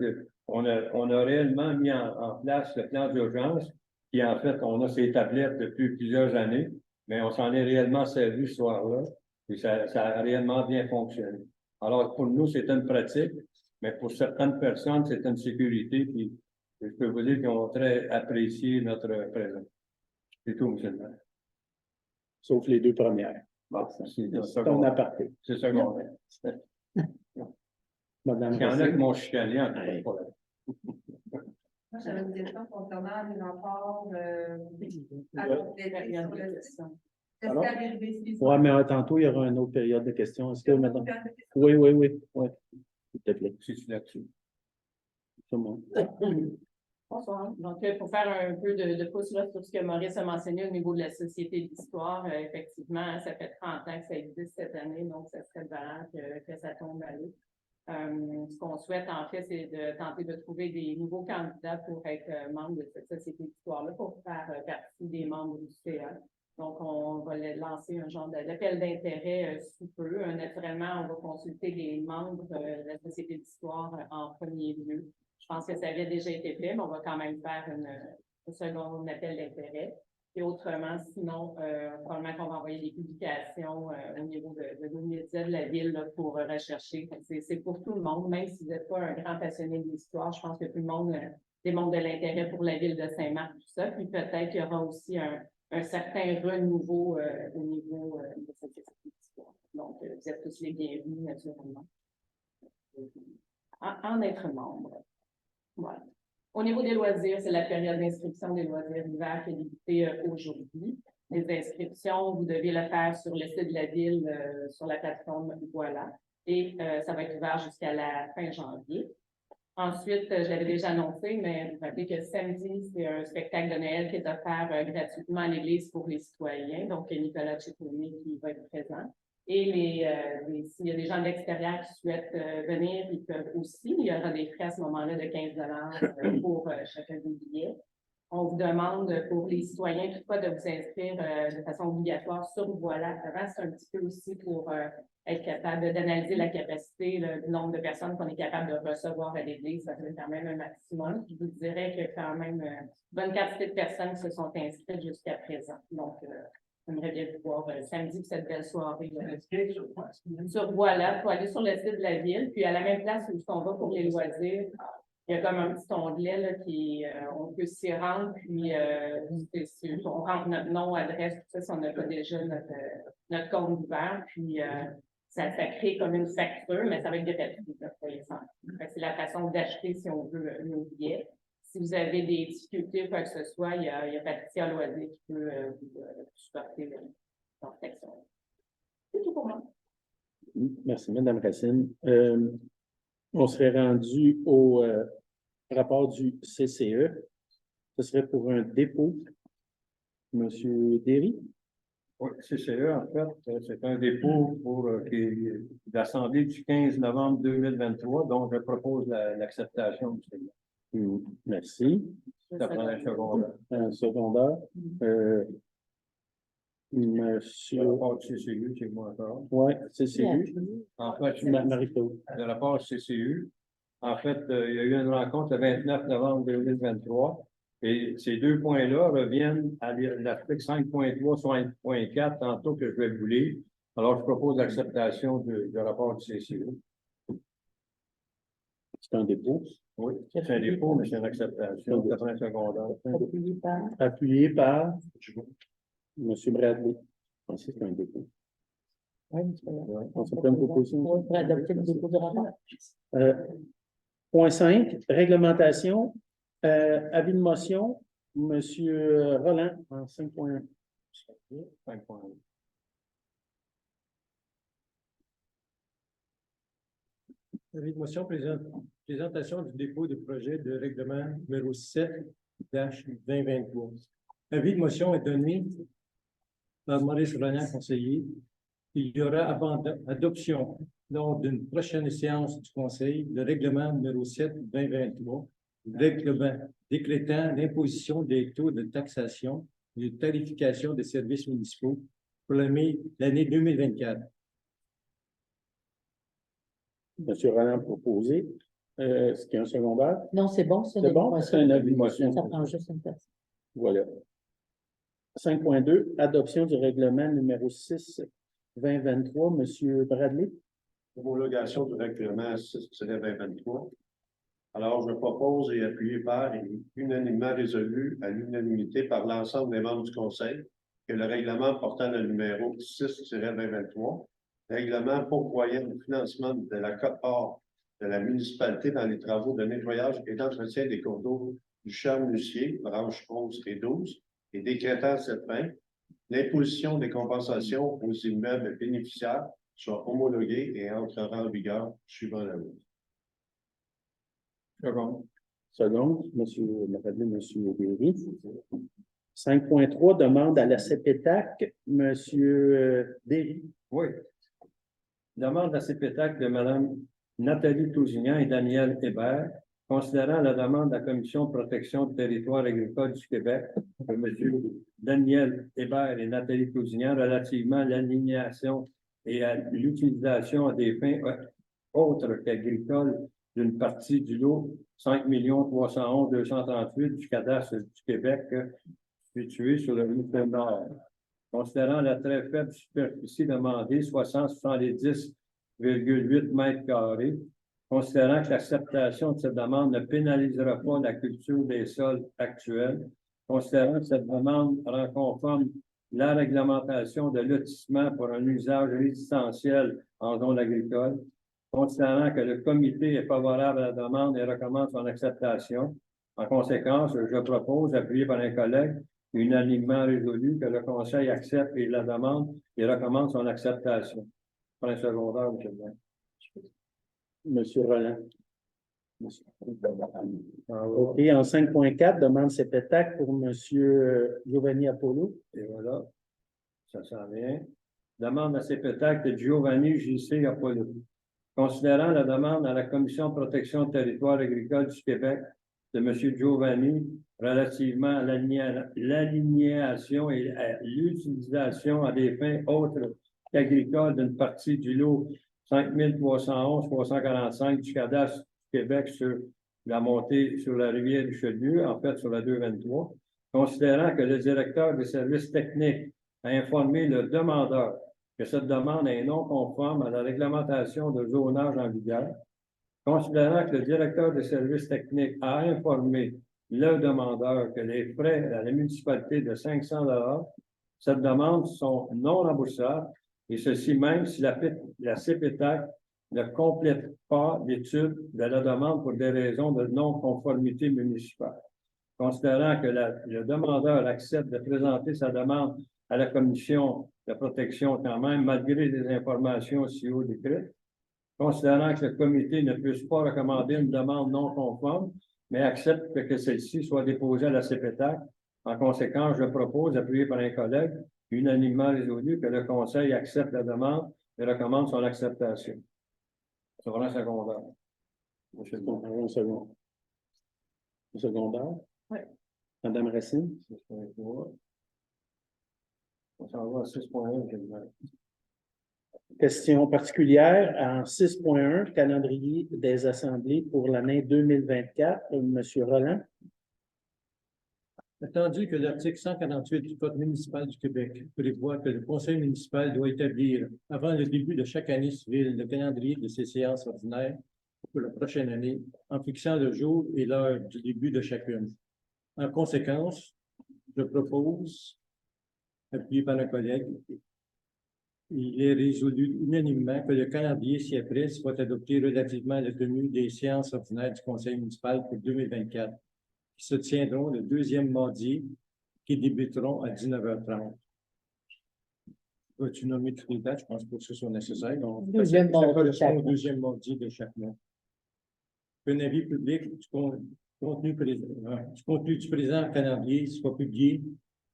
on a réellement mis en place le plan d'urgence qui, en fait, on a ces tablettes depuis plusieurs années, mais on s'en est réellement servi ce soir-là et ça a réellement bien fonctionné. Alors, pour nous, c'est une pratique, mais pour certaines personnes, c'est une sécurité qui, je peux vous dire qu'ils ont très apprécié notre présence. C'est tout, monsieur le maire. Sauf les 2 premières. Bon, C'est un aparté. C'est secondaire. Madame Il y en a qui Racine. m'ont chicané en tout cas. Moi, j'avais une question concernant les rapports à compléter sur le site. Est-ce Alors? qu'à vérifier s'ils Oui, sont- mais tantôt, il y aura une autre période de questions. Est-ce que, madame? Oui. Oui. S'il te plaît. Si tu là-dessus. Tout le monde. Bonsoir. Donc, pour faire un peu de pouce là, sur ce que Maurice a mentionné au niveau de la Société d'histoire, effectivement, ça fait 30 ans que ça existe cette année, donc ça serait valable que ça tombe à l'eau. Ce qu'on souhaite, en fait, c'est de tenter de trouver des nouveaux candidats pour être membre de cette Société d'histoire-là, pour faire partie des membres du CA. Donc, on va lancer un genre d'appel d'intérêt sous peu. Naturellement, on va consulter les membres de la Société d'histoire en premier lieu. Je pense que ça avait déjà été fait, mais on va quand même faire un second appel d'intérêt. Et autrement, sinon, probablement qu'on va envoyer des publications au niveau de nos médias de la ville là, pour rechercher. C'est pour tout le monde, même si vous n'êtes pas un grand passionné de l'histoire, je pense que tout le monde démontre de l'intérêt pour la ville de Saint-Marc, tout ça. Puis peut-être qu'il y aura aussi un certain renouveau au niveau de cette société d'histoire. Donc, vous êtes tous les bienvenus, naturellement, en être membre. Voilà. Au niveau des loisirs, c'est la période d'inscription des loisirs d'hiver qui a débuté aujourd'hui. Les inscriptions, vous devez le faire sur le site de la ville, sur la plateforme Voilà. Et ça va être ouvert jusqu'à la fin janvier. Ensuite, je l'avais déjà annoncé, mais vous savez que samedi, c'est un spectacle de Noël qui est offert gratuitement à l'église pour les citoyens. Donc, Nicolas Ciccone qui va être présent. Et s'il y a des gens de l'extérieur qui souhaitent venir, ils peuvent aussi. Il y aura des frais à ce moment-là de 15 pour chacun des billets. On vous demande pour les citoyens toutefois de vous inscrire de façon obligatoire sur Voilà. Avant, c'est un petit peu aussi pour être capable d'analyser la capacité, le nombre de personnes qu'on est capable de recevoir à l'église. Ça fait quand même un maximum. Je vous dirais qu'il y a quand même une bonne quantité de personnes qui se sont inscrites jusqu'à présent. Donc, j'aimerais bien vous voir samedi pour cette belle soirée. Sur Voilà, il faut aller sur le site de la ville, puis à la même place où on va pour les loisirs, il y a comme un petit onglet là, on peut s'y rendre, puis on rentre notre nom, adresse, tout ça, si on n'a pas déjà notre compte ouvert, puis ça crée comme une facture, mais ça va être gratuit. C'est la façon d'acheter, si on veut, nos billets. Si vous avez des difficultés ou quoi que ce soit, il y a Patricia Loisy qui peut vous supporter la protection. C'est tout pour moi. Merci, Madame Racine. On serait rendu au rapport du CCE. Ce serait pour un dépôt. Monsieur Derry? Oui, CCE, en fait, c'est un dépôt pour l'Assemblée du 15 novembre 2023, dont je propose l'acceptation. Merci. Ça prend un secondaire. Un secondaire. Monsieur. Le rapport du CCU, c'est moi encore. Oui, CCU. En fait, Marie-Claude. le rapport CCU. En fait, il y a eu une rencontre le 29 novembre 2023 et ces deux points-là reviennent à l'article 5.3, 5.4, tantôt que je vais vous lire. Alors, je propose l'acceptation du rapport du CCU. C'est un dépôt. Oui, c'est un dépôt, mais c'est une acceptation. Ça prend un secondaire. Appuyé par M. Bradley. Je pensais que c'est un dépôt. On se prend une proposition. Pour adopter le dépôt du rapport. Point 5, réglementation. Avis de motion, M. Roland, en 5.1. 5.1. Avis de motion, présentation du dépôt de projet de règlement numéro 7-2023. Avis de motion est donné par Maurice Roland, conseiller. Il y aura adoption lors d'une prochaine séance du Conseil de règlement numéro 7-2023, règlement décrétant l'imposition des taux de taxation et de tarification des services municipaux pour l'année 2024. M. Roland proposé. Est-ce qu'il y a un secondaire? Non, c'est bon, C'est bon, c'est un avis de motion. Ça prend juste une personne. Voilà. 5.2, adoption du règlement numéro 6-2023. M. Bradley. Homologation du règlement 6-2023. Alors, je propose et appuyé par et unanimement résolu à l'unanimité par l'ensemble des membres du Conseil que le règlement portant le numéro 6-2023, règlement pourvoyant le financement de la quote-part de la municipalité dans les travaux de nettoyage et d'entretien des cours d'eau du Charles-Lucier, branches 11 et 12, et décrétant cette fin, l'imposition des compensations aux immeubles bénéficiaires soit homologuée et entrera en vigueur suivant la loi. Seconde, M. Bradley, M. Derry. 5.3, demande à la CPTAC, M. Derry. Oui. Demande à la CPTAC de Mme Nathalie Tousignan et Daniel Hébert, considérant la demande de la Commission de protection du territoire agricole du Québec de M. Daniel Hébert et Nathalie Tousignan relativement à l'alignation et à l'utilisation à des fins autres qu'agricoles d'une partie du lot 5 311 238 du cadastre du Québec situé sur le rive Nord. Considérant la très faible superficie demandée, 70,8 mètres carrés, considérant que l'acceptation de cette demande ne pénalisera pas la culture des sols actuels, considérant que cette demande rend conforme la réglementation de lotissement pour un usage résidentiel en zone agricole, considérant que le comité est favorable à la demande et recommande son acceptation. En conséquence, je propose, appuyé par un collègue, unanimement résolu que le Conseil accepte la demande et recommande son acceptation. Pour un secondaire, M. le maire. M. Roland. OK, en 5.4, demande CPTAC pour M. Giovanni Apollo. Et voilà, ça s'en vient. Demande à CPTAC de Giovanni J.C. Apollo. Considérant la demande à la Commission de protection du territoire agricole du Québec de M. Giovanni relativement à l'alignation et à l'utilisation à des fins autres qu'agricoles d'une partie du lot 5 311 345 du cadastre du Québec sur la montée sur la rivière Richelieu, en fait sur la 223, considérant que le directeur des services techniques a informé le demandeur que cette demande est non conforme à la réglementation de zonage en vigueur, considérant que le directeur des services techniques a informé le demandeur que les frais à la municipalité de 500 $, cette demande sont non remboursables, et ceci même si la CPTAC ne complète pas l'étude de la demande pour des raisons de non-conformité municipale. Considérant que le demandeur accepte de présenter sa demande à la Commission de protection quand même, malgré les informations si haut décrites, considérant que le comité ne puisse pas recommander une demande non conforme, mais accepte que celle-ci soit déposée à la CPTAC. En conséquence, je propose, appuyé par un collègue, unanimement résolu, que le Conseil accepte la demande et recommande son acceptation. C'est vraiment secondaire. Monsieur le Bon. Un second. Un secondaire? Oui. Madame Racine? 6.3. On s'en va à 6.1, je le mets. Question particulière en 6.1, calendrier des assemblées pour l'année 2024. Monsieur Roland? Attendu que l'article 148 du Code municipal du Québec prévoit que le conseil municipal doit établir, avant le début de chaque année civile, le calendrier de ses séances ordinaires pour la prochaine année, en fixant le jour et l'heure du début de chacune. En conséquence, je propose, appuyé par un collègue, il est résolu unanimement que le calendrier ci-après soit adopté relativement à la tenue des séances ordinaires du conseil municipal pour 2024. Qui se tiendront le deuxième mardi, qui débuteront à 19h30. Vas-tu nommer toutes les dates? Je pense pas que ce soit nécessaire. Donc, Deuxième ça mardi de correspond chaque au mois. deuxième mardi de chaque mois. Un avis public du contenu du présent calendrier soit publié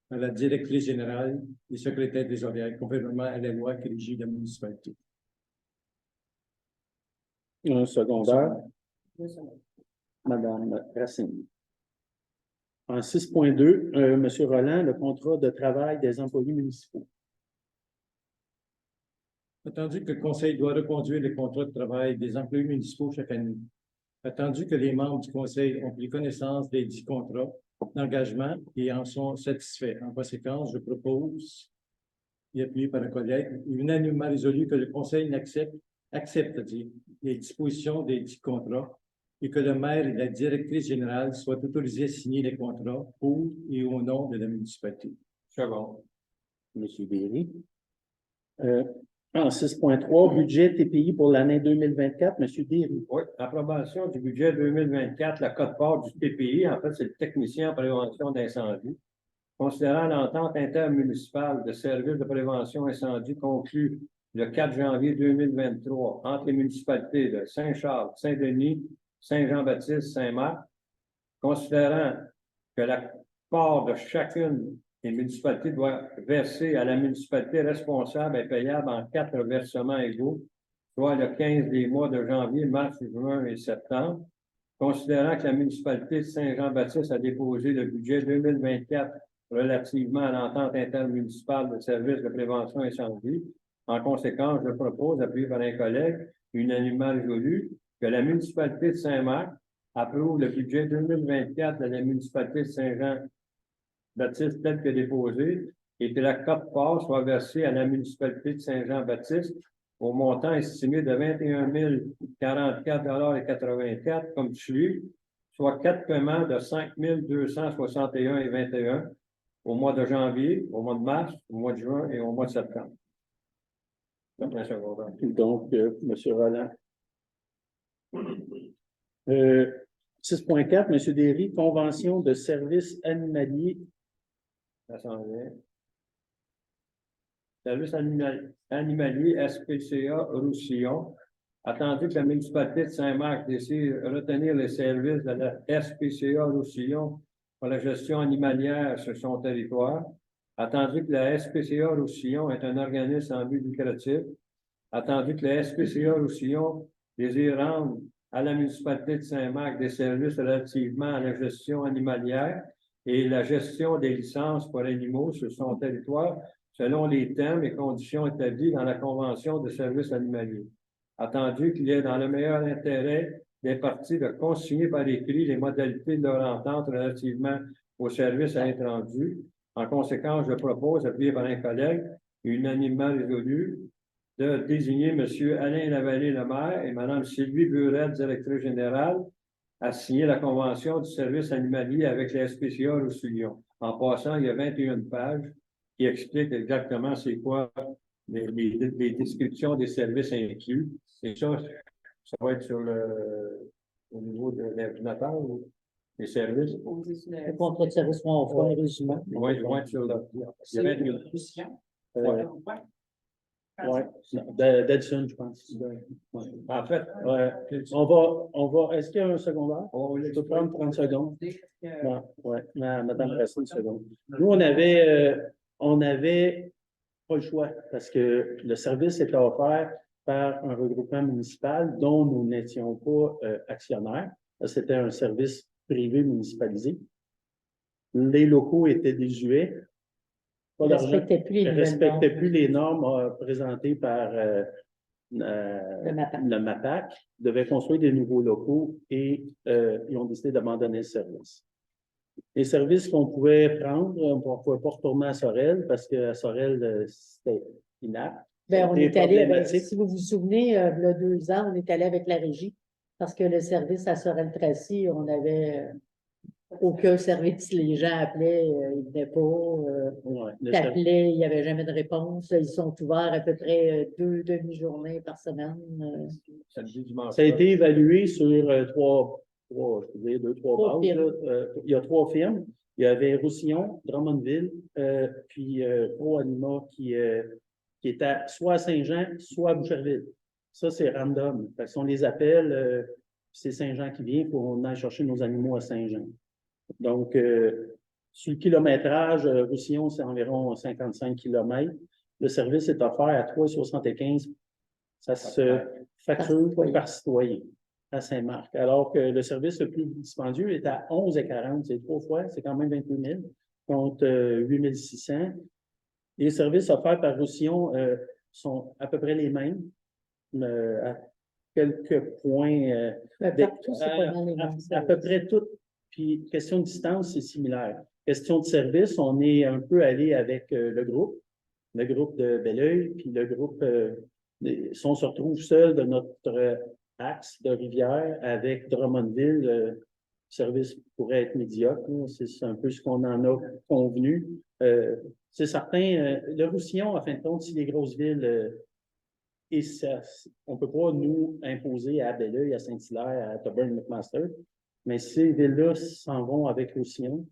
à la directrice générale et secrétaire des horaires, conformément à la loi qui régit la municipalité. Un secondaire. 2 secondes. Madame Racine. En 6.2, Monsieur Roland, le contrat de travail des employés municipaux. Attendu que le Conseil doit reconduire les contrats de travail des employés municipaux chaque année. Attendu que les membres du Conseil ont pris connaissance des 10 contrats d'engagement et en sont satisfaits. En conséquence, je propose, et appuyé par un collègue, unanimement résolu que le Conseil accepte les dispositions des 10 contrats et que le maire et la directrice générale soient autorisés à signer les contrats pour et au nom de la municipalité. Second. Monsieur Berry. En 6.3, budget TPI pour l'année 2024, Monsieur Berry. Oui, approbation du budget 2024, la quote-part du TPI, en fait, c'est le technicien en prévention d'incendie. Considérant l'entente intermunicipale de services de prévention incendie conclue le 4 janvier 2023 entre les municipalités de Saint-Charles, Saint-Denis, Saint-Jean-Baptiste, Saint-Marc, considérant que la part de chacune des municipalités doit verser à la municipalité responsable et payable en 4 versements égaux, soit le 15 des mois de janvier, mars, juin et septembre, considérant que la municipalité de Saint-Jean-Baptiste a déposé le budget 2024 relativement à l'entente intermunicipale de services de prévention incendie. En conséquence, je propose, appuyé par un collègue, unanimement résolu, que la municipalité de Saint-Marc approuve le budget 2024 de la municipalité de Saint-Jean-Baptiste tel que déposé et que la quote-part soit versée à la municipalité de Saint-Jean-Baptiste au montant estimé de 21 044,84 comme suit, soit 4 paiements de 5 261,21 au mois de janvier, au mois de mars, au mois de juin et au mois de septembre. Donc, Monsieur Roland. 6.4, Monsieur Derry, convention de services animaliers. Ça s'en vient. Service animalier SPCA Roussillon. Attendu que la municipalité de Saint-Marc décide de retenir les services de la SPCA Roussillon pour la gestion animalière sur son territoire. Attendu que la SPCA Roussillon est un organisme sans but lucratif. Attendu que la SPCA Roussillon désire rendre à la municipalité de Saint-Marc des services relativement à la gestion animalière et la gestion des licences pour animaux sur son territoire selon les termes et conditions établis dans la Convention de services animaliers. Attendu qu'il est dans le meilleur intérêt des parties de consigner par écrit les modalités de leur entente relativement aux services à être rendus. En conséquence, je propose, appuyé par un collègue, unanimement résolu, de désigner M. Alain Lavallée, le maire, et Mme Sylvie Burette, directrice générale, à signer la convention du service animalier avec la SPCA Roussillon. En passant, il y a 21 pages qui expliquent exactement c'est quoi les descriptions des services inclus. Et ça va être sur au niveau de l'ordinateur ou des services. Le contrat de service, on fera un résumé. Oui, ils vont être sur le. Il y a 21. Ouais, d'Edson, je pense. Ouais. En fait, Ouais. On va, est-ce qu'il y a un secondaire? Je peux prendre 30 secondes. Non, ouais, Madame Racine, une seconde. Nous, on avait pas le choix parce que le service était offert par un regroupement municipal dont nous n'étions pas actionnaires. C'était un service privé municipalisé. Les locaux étaient désuets. Pas Ils d'argent. respectaient plus les Ils ne nouvelles respectaient normes. plus les normes présentées par Le MAPAC. le MAPAC. Ils devaient construire des nouveaux locaux et ils ont décidé d'abandonner le service. Les services qu'on pouvait prendre, on ne pouvait pas retourner à Sorel parce qu'à Sorel, c'était inapte. Ben, on C'était est allé avec, problématique. si vous vous souvenez, il y a 2 ans, on est allé avec la régie parce que le service à Sorel-Tracy, on avait aucun service. Les gens appelaient, ils ne venaient pas. Ouais, le service- T'appelais, il n'y avait jamais de réponse. Ils sont ouverts à peu près 2 demi-journées par semaine. samedi, dimanche. Ça a été évalué sur je peux dire 2-3 Trois bases. firmes. Là. Il y a 3 firmes. Il y avait Roussillon, Drummondville, puis ProAnima qui était soit à Saint-Jean, soit à Boucherville. Ça, c'est random. Fait que si on les appelle, c'est Saint-Jean qui vient pour qu'on aille chercher nos animaux à Saint-Jean. Donc, sur le kilométrage, Roussillon, c'est environ 55 km. Le service est offert à 3,75. Ça se facture par citoyen à Saint-Marc. Alors que le service le plus dispendieux est à 11,40. C'est 3 fois, c'est quand même 28 000 contre 8 600. Les services offerts par Roussillon sont à peu près les mêmes, à quelques points. Ben, partout, c'est pas mal les mêmes À peu près tout. Puis, question de distance, c'est similaire. Question de service, on est un peu allé avec le groupe de Belleuil, puis le groupe, si on se retrouve seul de notre axe de rivière avec Drummondville, le service pourrait être médiocre. C'est un peu ce qu'on en a convenu. C'est certain, le Roussillon, en fin de compte, si les grosses villes, et ça, on ne peut pas nous imposer à Belleuil, à Saint-Hilaire, à Toburn, McMaster, mais ces villes-là s'en vont avec Roussillon,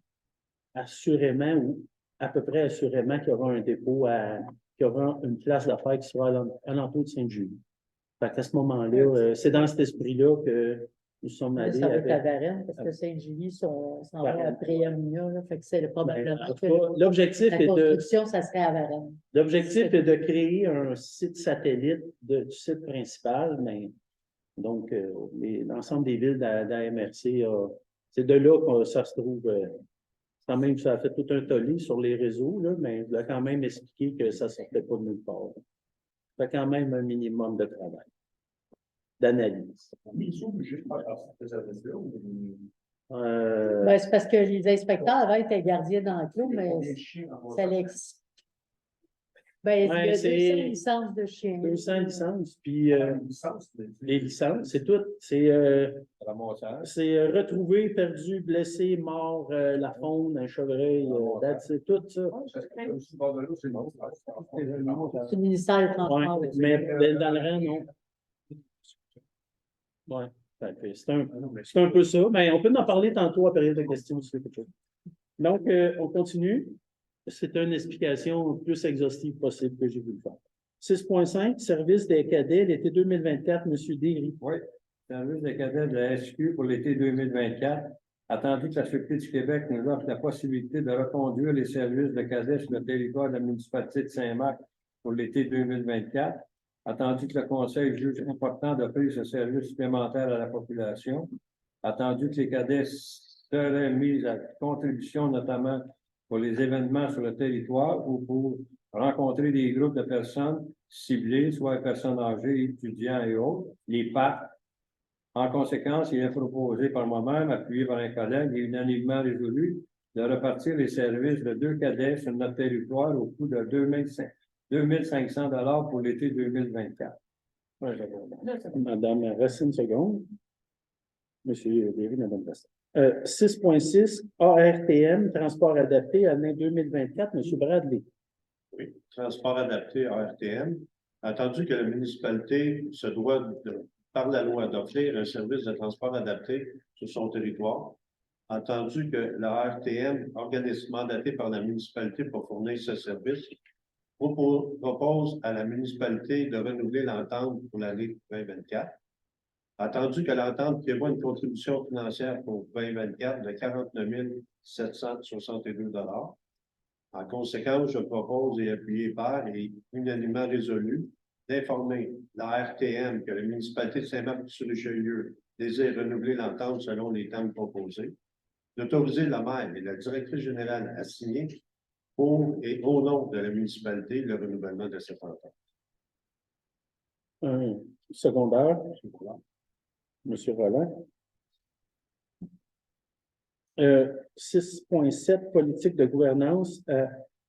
assurément ou à peu près assurément qu'il y aura un dépôt, qu'il y aura une place d'affaires qui sera à l'entour de Sainte-Julie. Fait qu'à ce moment-là, c'est dans cet esprit-là que nous sommes allés Ça va être à avec. Varennes, parce que Saint-Julie s'en va Varennes. après Amina, là, fait que c'est probablement En tout que cas, l'objectif la est de. construction, ça serait à Varennes. L'objectif est de créer un site satellite du site principal, mais donc l'ensemble des villes de la MRC, c'est de là que ça se trouve. Quand même, ça a fait tout un tollé sur les réseaux, là, mais il a quand même expliqué que ça ne sortait pas de nulle part. Ça fait quand même un minimum de travail, d'analyse. Ben, c'est parce que les inspecteurs avant étaient gardiens d'enclos, mais ça l'existe. Ben, il y a Ouais, 200 c'est licences de chiens. 200 licences, puis les licences, c'est tout. C'est retrouvé, perdu, blessé, mort, la faune, un chevreuil, c'est tout ça. C'est le ministère des Transports. Ouais, mais dans le rang, non. Ouais. C'est un peu ça. Mais on peut en parler tantôt à période de questions si quelque chose. Donc, on continue. C'est une explication le plus exhaustive possible que j'ai voulu faire. 6.5, service des cadets, l'été 2024, M. Derry. Oui, service des cadets de la SQ pour l'été 2024. Attendu que la Sûreté du Québec nous offre la possibilité de reconduire les services de cadets sur le territoire de la municipalité de Saint-Marc pour l'été 2024. Attendu que le Conseil juge important d'offrir ce service supplémentaire à la population. Attendu que les cadets seraient mis à contribution, notamment pour les événements sur le territoire ou pour rencontrer des groupes de personnes ciblées, soit personnes âgées, étudiants et autres, les PAC. En conséquence, il est proposé par moi-même, appuyé par un collègue et unanimement résolu, de repartir les services de 2 cadets sur notre territoire au coût de 2 500 $ pour l'été 2024. Madame, reste une seconde. Monsieur Derry, Madame Reste. 6.6, ARTM, transport adapté, année 2024, M. Bradley. Oui, transport adapté à RTM. Attendu que la municipalité se doit, par la loi, d'offrir un service de transport adapté sur son territoire. Entendu que la RTM, organisme mandaté par la municipalité pour fournir ce service, propose à la municipalité de renouveler l'entente pour l'année 2024. Attendu que l'entente prévoit une contribution financière pour 2024 de 49 762 $. En conséquence, je propose et appuyé par et unanimement résolu d'informer la RTM que la municipalité de Saint-Marc-sur-Richelieu désire renouveler l'entente selon les termes proposés, d'autoriser la maire et la directrice générale à signer pour et au nom de la municipalité le renouvellement de cette entente. Un secondaire. Monsieur Roland. 6.7, politique de gouvernance,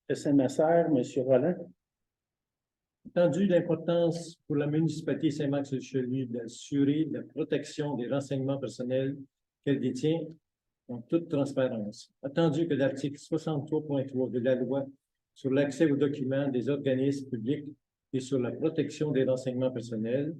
SMSR, Monsieur Roland. Entendu l'importance pour la municipalité Saint-Marc-sur-Richelieu d'assurer la protection des renseignements personnels qu'elle détient en toute transparence. Attendu que l'article 63.3 de la loi sur l'accès aux documents des organismes publics et sur la protection des renseignements personnels,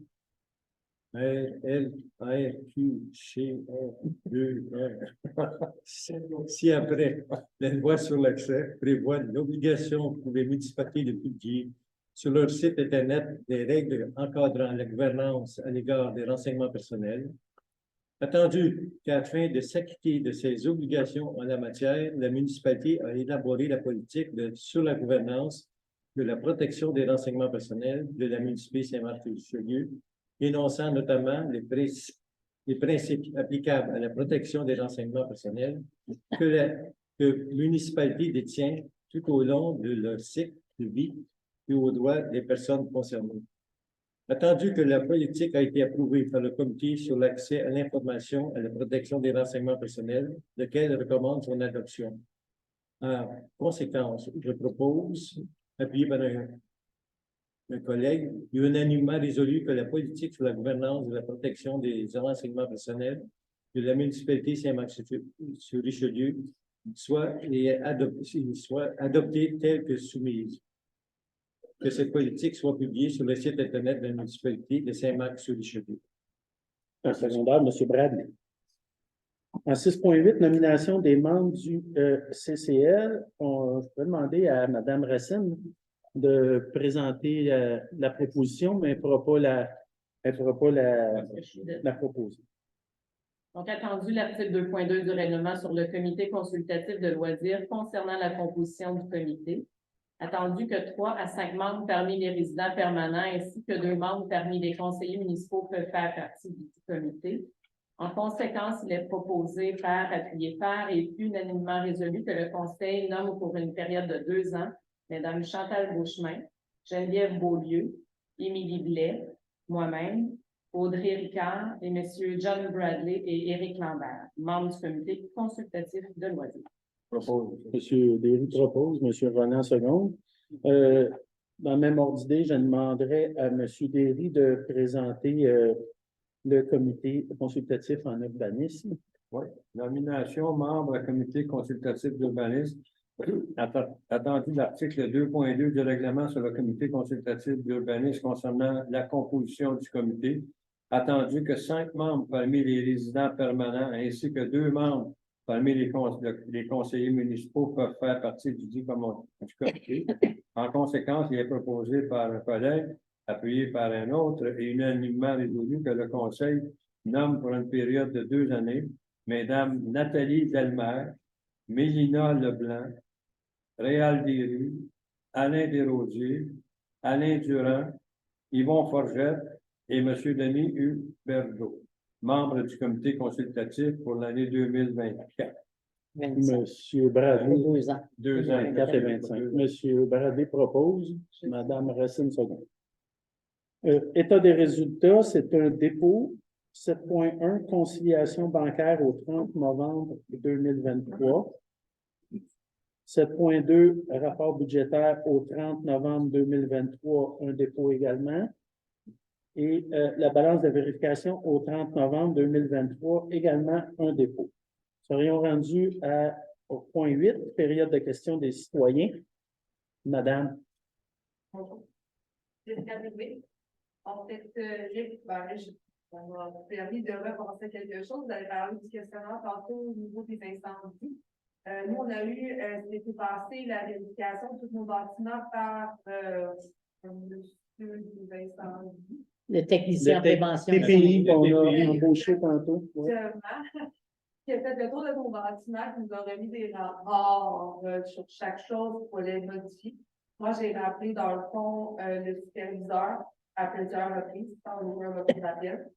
si après, la loi sur l'accès prévoit l'obligation pour les municipalités de publier sur leur site Internet des règles encadrant la gouvernance à l'égard des renseignements personnels. Attendu qu'afin de s'acquitter de ses obligations en la matière, la municipalité a élaboré la politique sur la gouvernance de la protection des renseignements personnels de la municipalité Saint-Marc-sur-Richelieu, énonçant notamment les principes applicables à la protection des renseignements personnels que la municipalité détient tout au long de leur cycle de vie et aux droits des personnes concernées. Attendu que la politique a été approuvée par le Comité sur l'accès à l'information et à la protection des renseignements personnels, lequel recommande son adoption. En conséquence, je propose, appuyé par un collègue, unanimement résolu que la politique sur la gouvernance de la protection des renseignements personnels de la municipalité Saint-Marc-sur-Richelieu soit adoptée telle que soumise. Que cette politique soit publiée sur le site Internet de la municipalité de Saint-Marc-sur-Richelieu. Un secondaire, M. Bradley. En 6.8, nomination des membres du CCL, je peux demander à Mme Racine de présenter la proposition, mais elle ne pourra pas la proposer. Donc, attendu l'article 2.2 du règlement sur le comité consultatif de loisirs concernant la composition du comité. Attendu que 3 à 5 membres parmi les résidents permanents ainsi que 2 membres parmi les conseillers municipaux peuvent faire partie du comité. En conséquence, il est proposé par, appuyé par et unanimement résolu que le conseil nomme pour une période de 2 ans Mesdames Chantal Beauchemin, Geneviève Beaulieu, Émilie Blais, moi-même, Audrey Ricard et Messieurs John Bradley et Éric Lambert, membres du comité consultatif de loisirs. M. Derry propose, M. Roland seconde. Dans le même ordre d'idée, je demanderai à M. Derry de présenter le comité consultatif en urbanisme. Oui, nomination membre du comité consultatif d'urbanisme. Attendu l'article 2.2 du règlement sur le comité consultatif d'urbanisme concernant la composition du comité. Attendu que 5 membres parmi les résidents permanents ainsi que 2 membres parmi les conseillers municipaux peuvent faire partie du comité. En conséquence, il est proposé par un collègue, appuyé par un autre et unanimement résolu que le conseil nomme pour une période de 2 années Mesdames Nathalie Delmer, Mélina Leblanc, Réal Derry, Alain Desrosiers, Alain Durand, Yvon Forgette et M. Denis Huberdeau, membre du comité consultatif pour l'année 2024. M. Bradley. 2 ans. 2 ans. 24 et 25. M. Bradley propose, Mme Racine seconde. État des résultats, c'est un dépôt. 7.1, conciliation bancaire au 30 novembre 2023. 7.2, rapport budgétaire au 30 novembre 2023, un dépôt également. Et la balance de vérification au 30 novembre 2023, également un dépôt. Serions rendus au point 8, période de questions des citoyens. Madame. Bonjour. Jessica Drouet. En fait, ça m'a permis de repenser quelque chose. Vous avez parlé du questionnaire tantôt au niveau des incendies. Nous, on a eu, c'était passé la vérification de tous nos bâtiments par monsieur Vincent. Le technicien en prévention. TPI qu'on a TPI. embauché tantôt. Ouais. Exactement. Qui a fait le tour de nos bâtiments, qui nous a remis des rapports sur chaque chose qu'il fallait modifier. Moi, j'ai rappelé dans le fond le superviseur à plusieurs reprises, sans ouvrir votre appel.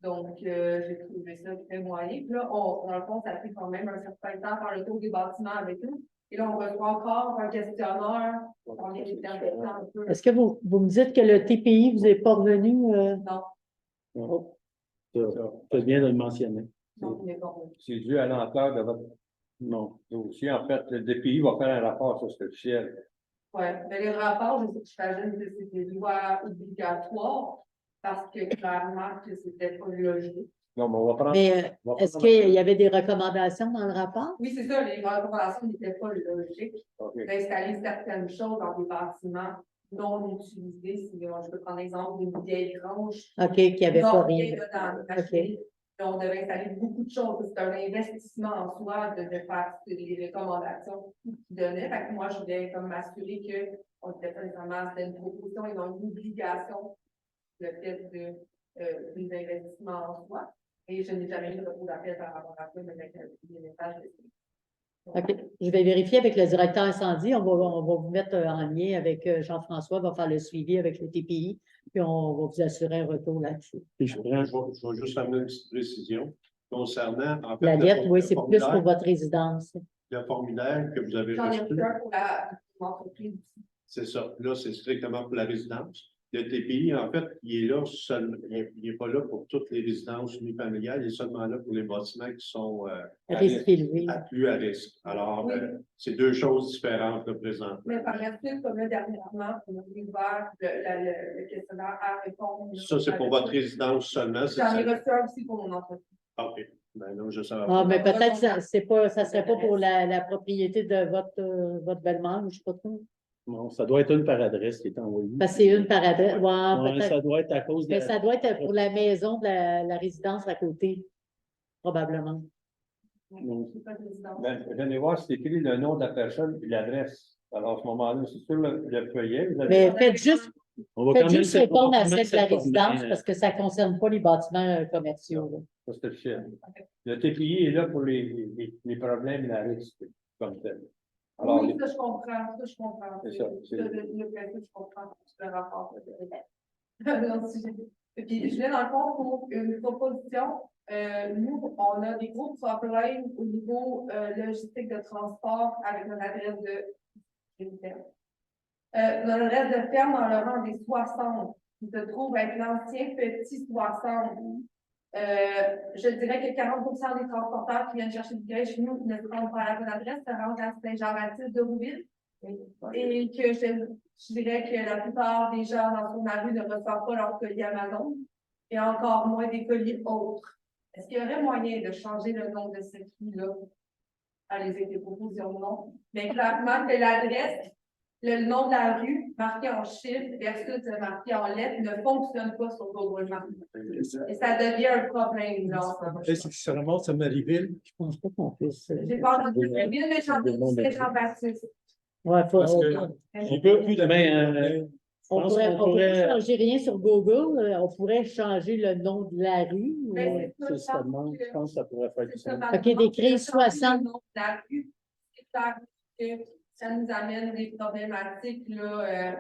Donc, j'ai trouvé ça très moyen. Puis là, dans le fond, ça fait quand même un certain temps faire le tour des bâtiments avec nous. Et là, on reçoit encore un questionnaire. On est un peu. Est-ce que vous me dites que le TPI vous est pas revenu? Non, Oh. C'est bien de le mentionner. non, on n'est pas revenu. C'est dû à l'ampleur de votre Non. dossier. En fait, le DPI va faire un rapport sur ce fichiel. Ouais, mais les rapports, je j'imagine que c'est des lois obligatoires parce que clairement que c'était pas logique. Non, mais on va prendre. Mais on va est-ce prendre- qu'il y avait des recommandations dans le rapport? Oui, c'est ça, les recommandations n'étaient pas logiques. OK. D'installer certaines choses dans des bâtiments non utilisés. Si je peux prendre l'exemple d'une vieille grange. OK, qu'il n'y avait pas Non, rien. dedans. Acheter. On devait installer beaucoup de choses. C'est un investissement en soi de faire les recommandations qu'ils donnaient. Fait que moi, je voulais comme m'assurer qu'on n'était pas nécessairement c'était une proposition et non une obligation, le fait des investissements en soi. Et je n'ai jamais eu de retour d'appel par rapport à ça, mais avec des messages. OK. Je vais vérifier avec le directeur incendie. On va vous mettre en lien avec Jean-François, va faire le suivi avec le TPI, puis on va vous assurer un retour là-dessus. Puis je prends- Je vais juste amener une petite précision concernant, en fait, La lettre, oui, le c'est plus formulaire- pour votre résidence. le formulaire que vous avez J'en ai reçu. reçu un pour l'entreprise. C'est ça. Là, c'est strictement pour la résidence. Le TPI, en fait, il est là seul, il n'est pas là pour toutes les résidences unifamiliales, il est seulement là pour les bâtiments qui sont Risque élevé. plus à risque. Alors, Oui. c'est deux choses différentes là, présentement. Mais par la suite, comme là, dernièrement, on a ouvert le questionnaire à répondre. Ça, c'est pour votre résidence seulement. c'est J'en ai ça? reçu un aussi pour mon entreprise. OK. Ben non, je sais Ah, pas. mais peut-être que ça serait pas pour la propriété de votre belle-mère, ou je sais pas trop. Non, ça doit être une par adresse qui est envoyée. Parce que c'est une par adresse. Ouais, Ouais, peut-être. ça doit être à cause de. Mais ça doit être pour la maison de la résidence à côté, probablement. Non. C'est pas de résidence. Ben, je vais voir si c'est écrit le nom de la personne et l'adresse. Alors, à ce moment-là, c'est sur le feuillet. Vous avez- Mais faites juste On va quand même répondre à on va quand même celle de la s'informer, résidence parce que ça ne concerne pas les bâtiments commerciaux. là. Ça, c'est le fichiel. Le TPI est là pour les problèmes et la risque comme tel. Alors, Oui, ça, je comprends. Ça, je comprends. C'est ça, c'est- Le principe, je comprends. Le rapport. Non, et puis, je viens dans le fond pour une proposition. Nous, on a des gros problèmes au niveau logistique de transport avec notre adresse de ferme. Notre adresse de ferme dans le rang des 60, qui se trouve être l'ancien petit 60. Je dirais que 40% des transporteurs qui viennent chercher du grès chez nous ne se rendent pas à la bonne adresse, se rendent à Saint-Jean-Baptiste de Rouville. Et que je dirais que la plupart des gens dans ma rue ne reçoivent pas leur colis Amazon et encore moins des colis autres. Est-ce qu'il y aurait moyen de changer le nom de cette rue-là? Allez-y, des propositions, non. Mais clairement que l'adresse, le nom de la rue marqué en chiffres versus marqué en lettres ne fonctionne pas sur Google Maps. Et ça devient un problème, là. C'est que ça remonte à Marieville. Je pense pas qu'on puisse. J'ai pas entendu très bien, mais Jean-Baptiste. Ouais, Parce que On peut plus demain. on pense pourrait, qu'on on pourrait pourrait- changer rien sur Google. On pourrait changer le nom de la rue. Mais C'est ce que demande. Je pense que ça pourrait faire du sens. OK, d'écrire 60. La rue, c'est clair que ça nous amène des problématiques, là.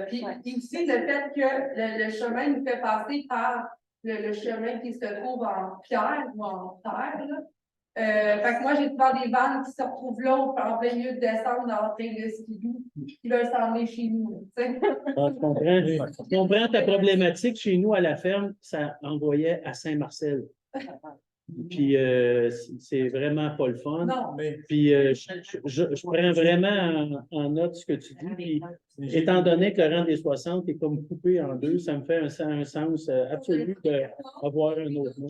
Puis aussi, le fait que le chemin nous fait passer par le chemin qui se trouve en pierre ou en terre, là. Fait que moi, j'ai souvent des vannes qui se retrouvent là en plein milieu de descendre dans le train de skidoo, qui veulent s'en aller chez nous, tu sais. Ah, je comprends ta problématique. Chez nous, à la ferme, ça envoyait à Saint-Marcel. Puis, c'est vraiment pas le fun. Non. Puis, je prends vraiment en note ce que tu dis. Puis, étant donné que le rang des 60 est comme coupé en deux, ça me fait un sens absolu d'avoir un autre nom.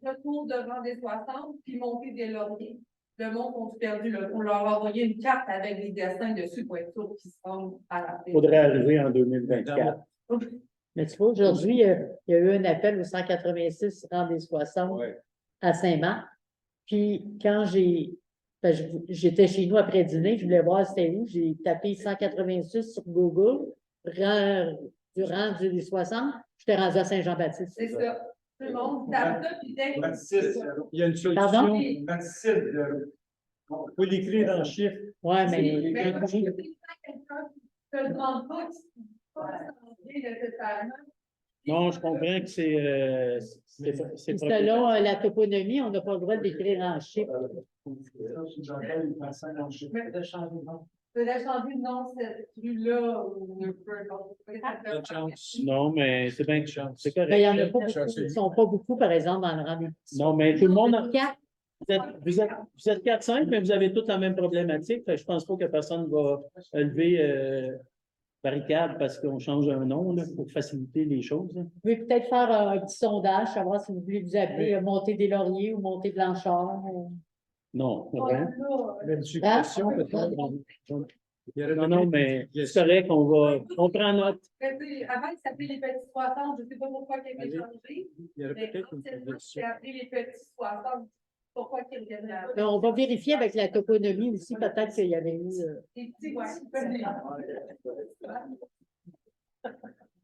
Retour devant des 60, puis monter des lauriers. Le monde ont perdu. Là. On leur a envoyé une carte avec des dessins dessus pour être sûr qu'ils se rendent à la fin. Il faudrait arriver en 2024. Mais tu vois, aujourd'hui, il y a eu un appel au 186 rang des 60 Ouais. à Saint-Marc. Puis quand j'ai J'étais chez nous après dîner, je voulais voir c'était où. J'ai tapé 186 sur Google. Durant les 60, j'étais rendu à Saint-Jean-Baptiste. C'est ça. Tout le monde tape ça, puis dès que- 26, Il y a une solution. Pardon? 26 de. On peut l'écrire en chiffres. Ouais, Ben, mais quand quelqu'un qui te demande pas, tu ne peux pas changer nécessairement. Non, je comprends que c'est puis selon la toponymie, on n'a pas le droit de l'écrire en chiffres. De changer de nom. Tu peux changer de nom, cette rue-là, ou peu importe. Bonne chance. Non, mais c'est bien que c'est correct. Mais il n'y en a pas beaucoup. Ils ne sont pas beaucoup, par exemple, dans le rang des petits. Non, mais tout le monde a. Quatre. Vous êtes 4-5, mais vous avez toutes la même problématique. Fait que je pense pas que personne va lever barricade parce qu'on change un nom là, pour faciliter les choses. Là. Vous pouvez peut-être faire un petit sondage, savoir si vous voulez vous appeler Montée des Lauriers ou Montée Blanchard. Non, c'est Oh, vrai. là, Une suggestion, peut-être. Il y aurait Non, non, mais c'est correct, on prend note. mais tu sais, avant, il s'appelait les petits 60, je ne sais pas pourquoi il a été changé. Il y aurait Mais peut-être une anciennement, suggestion. c'est appelé les petits 60. Pourquoi qu'ils reviennent là? Mais on va vérifier avec la toponymie aussi, peut-être qu'il y avait eu. Les petits, ouais.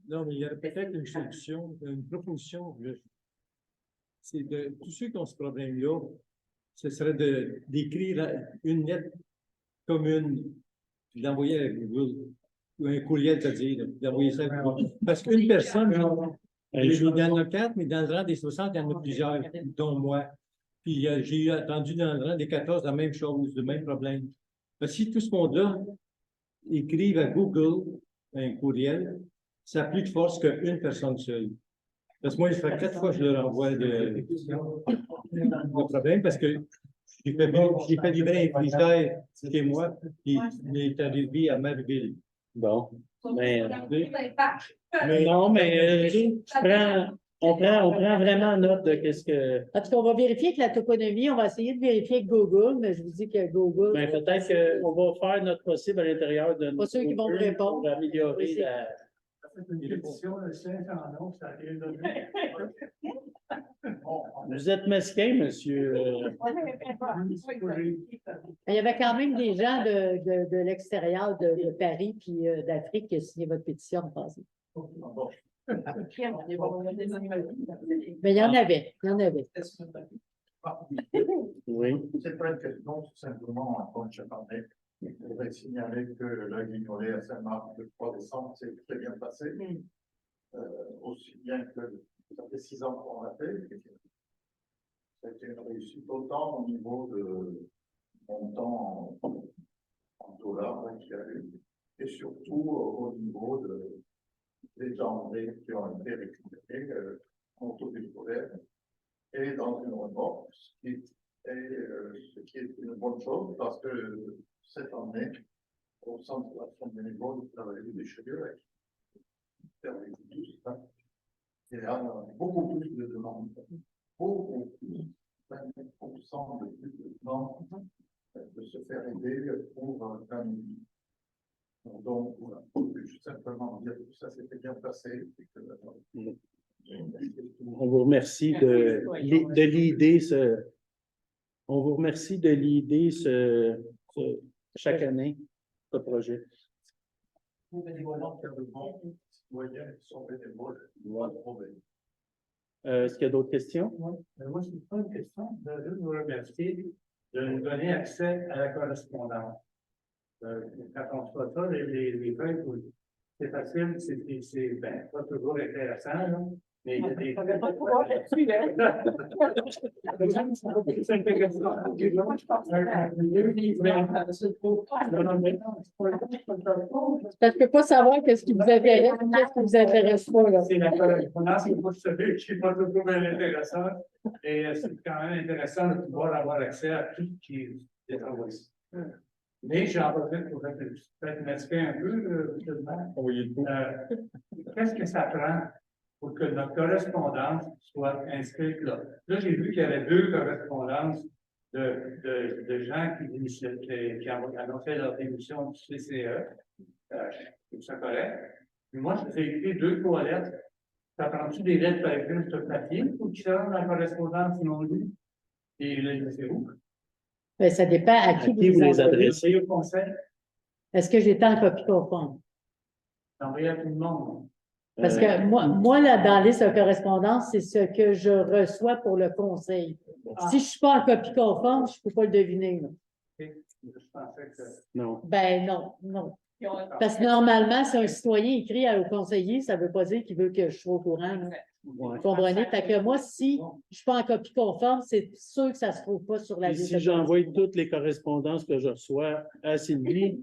Non, mais il y aurait peut-être une solution, une proposition. C'est de tous ceux qui ont ce problème-là, ce serait d'écrire une lettre commune, puis d'envoyer à Google, ou un courriel, c'est-à-dire, d'envoyer ça à Google. Parce qu'une personne, il y en a 4, mais dans le rang des 60, il y en a plusieurs, dont moi. Puis j'ai entendu dans le rang des 14 la même chose, le même problème. Parce que si tout ce monde-là écrive à Google un courriel, ça a plus de force qu'une personne seule. Parce que moi, il fait 4 fois que je leur envoie le problème parce que j'ai fait livrer un frigidaire chez moi, puis il est arrivé à ma ville. Bon. Mais Mais non, mais on prend vraiment note de qu'est-ce que. En tout cas, on va vérifier avec la toponymie, on va essayer de vérifier avec Google, mais je vous dis que Google. Mais peut-être qu'on va faire notre possible à l'intérieur de Pas ceux qui vont nos me répondre. pour améliorer Oui, la. Une pétition de 500 noms, ça a été donné. Vous êtes mesquin, monsieur. Il y avait quand même des gens de l'extérieur de Paris puis d'Afrique qui ont signé votre pétition en passé. Mais il y en avait, il y en avait. Oui. C'est pas une question, tout simplement, comme je parlais, je voudrais signaler que le guignolet à Saint-Marc le 3 décembre s'est très bien passé, aussi bien que ça fait 6 ans qu'on l'a fait. Ça a été une réussite autant au niveau de montant en dollars qu'il y a eu, et surtout au niveau des denrées qui ont été récupérées en autodécouvert et dans une remorque, ce qui est une bonne chose parce que cette année, au centre de l'action bénévole, vous travaillez des cheveux avec il y a beaucoup plus de demandes, beaucoup plus, 20% de plus de demandes de se faire aider pour un nuit. Donc, voilà, je veux simplement dire que ça s'était bien passé. On vous remercie de l'idée on vous remercie de l'idée chaque année, ce projet. Est-ce qu'il y a d'autres questions? Moi, c'est pas une question. Je veux vous remercier de nous donner accès à la correspondance. Quand on fait ça, les feuilles, c'est facile, c'est pas toujours intéressant, là, mais il y a des Parce que je ne peux pas savoir qu'est-ce qui vous intéresse, qu'est-ce qui vous intéresse pas, là. c'est la correspondance, c'est pas celui qui n'est pas toujours bien intéressant. Et c'est quand même intéressant de pouvoir avoir accès à tout ce qui est envoyé. Mais j'en profite pour peut-être m'expliquer un peu, qu'est-ce que ça prend pour que notre correspondance soit inscrite là? Là, j'ai vu qu'il y avait 2 correspondances de gens qui annonçaient leur démission du CCE. C'est ça correct. Mais moi, j'ai écrit 2 3 lettres. Ça prend-tu des lettres par exemple sur papier ou qui seront dans la correspondance non lue? Et là, c'est où? Ben, ça dépend à qui qui vous les envoyez. adressez? Au conseil, Est-ce que j'étais en copie conforme? d'envoyer à tout le monde. Parce que moi, là, dans la liste de correspondance, c'est ce que je reçois pour le conseil. Si je suis pas en copie conforme, je peux pas le deviner, là. Je pensais que. Non. Ben, non. Puis on- Parce que normalement, si un citoyen écrit au conseiller, ça veut pas dire qu'il veut que je sois au courant, là. Ouais. Vous comprenez? Fait que moi, si je suis pas en copie conforme, c'est sûr que ça se trouve pas sur la Et liste. si de j'envoie correspondance. toutes les correspondances que je reçois à Sylvie,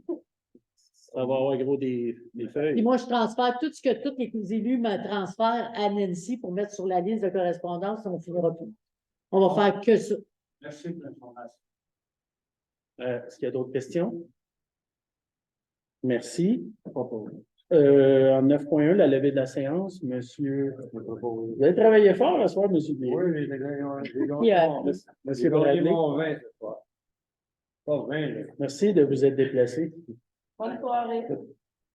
ça va avoir gros des Puis feuilles. moi, je transfère tout ce que tous les élus me transfèrent à Nancy pour mettre sur la liste de correspondance, on finira plus. On va faire que ça. Merci pour l'information. Est-ce qu'il y a d'autres questions? Merci. En 9.1, la levée de la séance, monsieur. Vous avez travaillé fort ce soir, monsieur. Oui, Puis, Monsieur j'ai gagné Bradley. mon vin ce soir. Pas 20, là. Merci de vous être déplacé. Bonne soirée.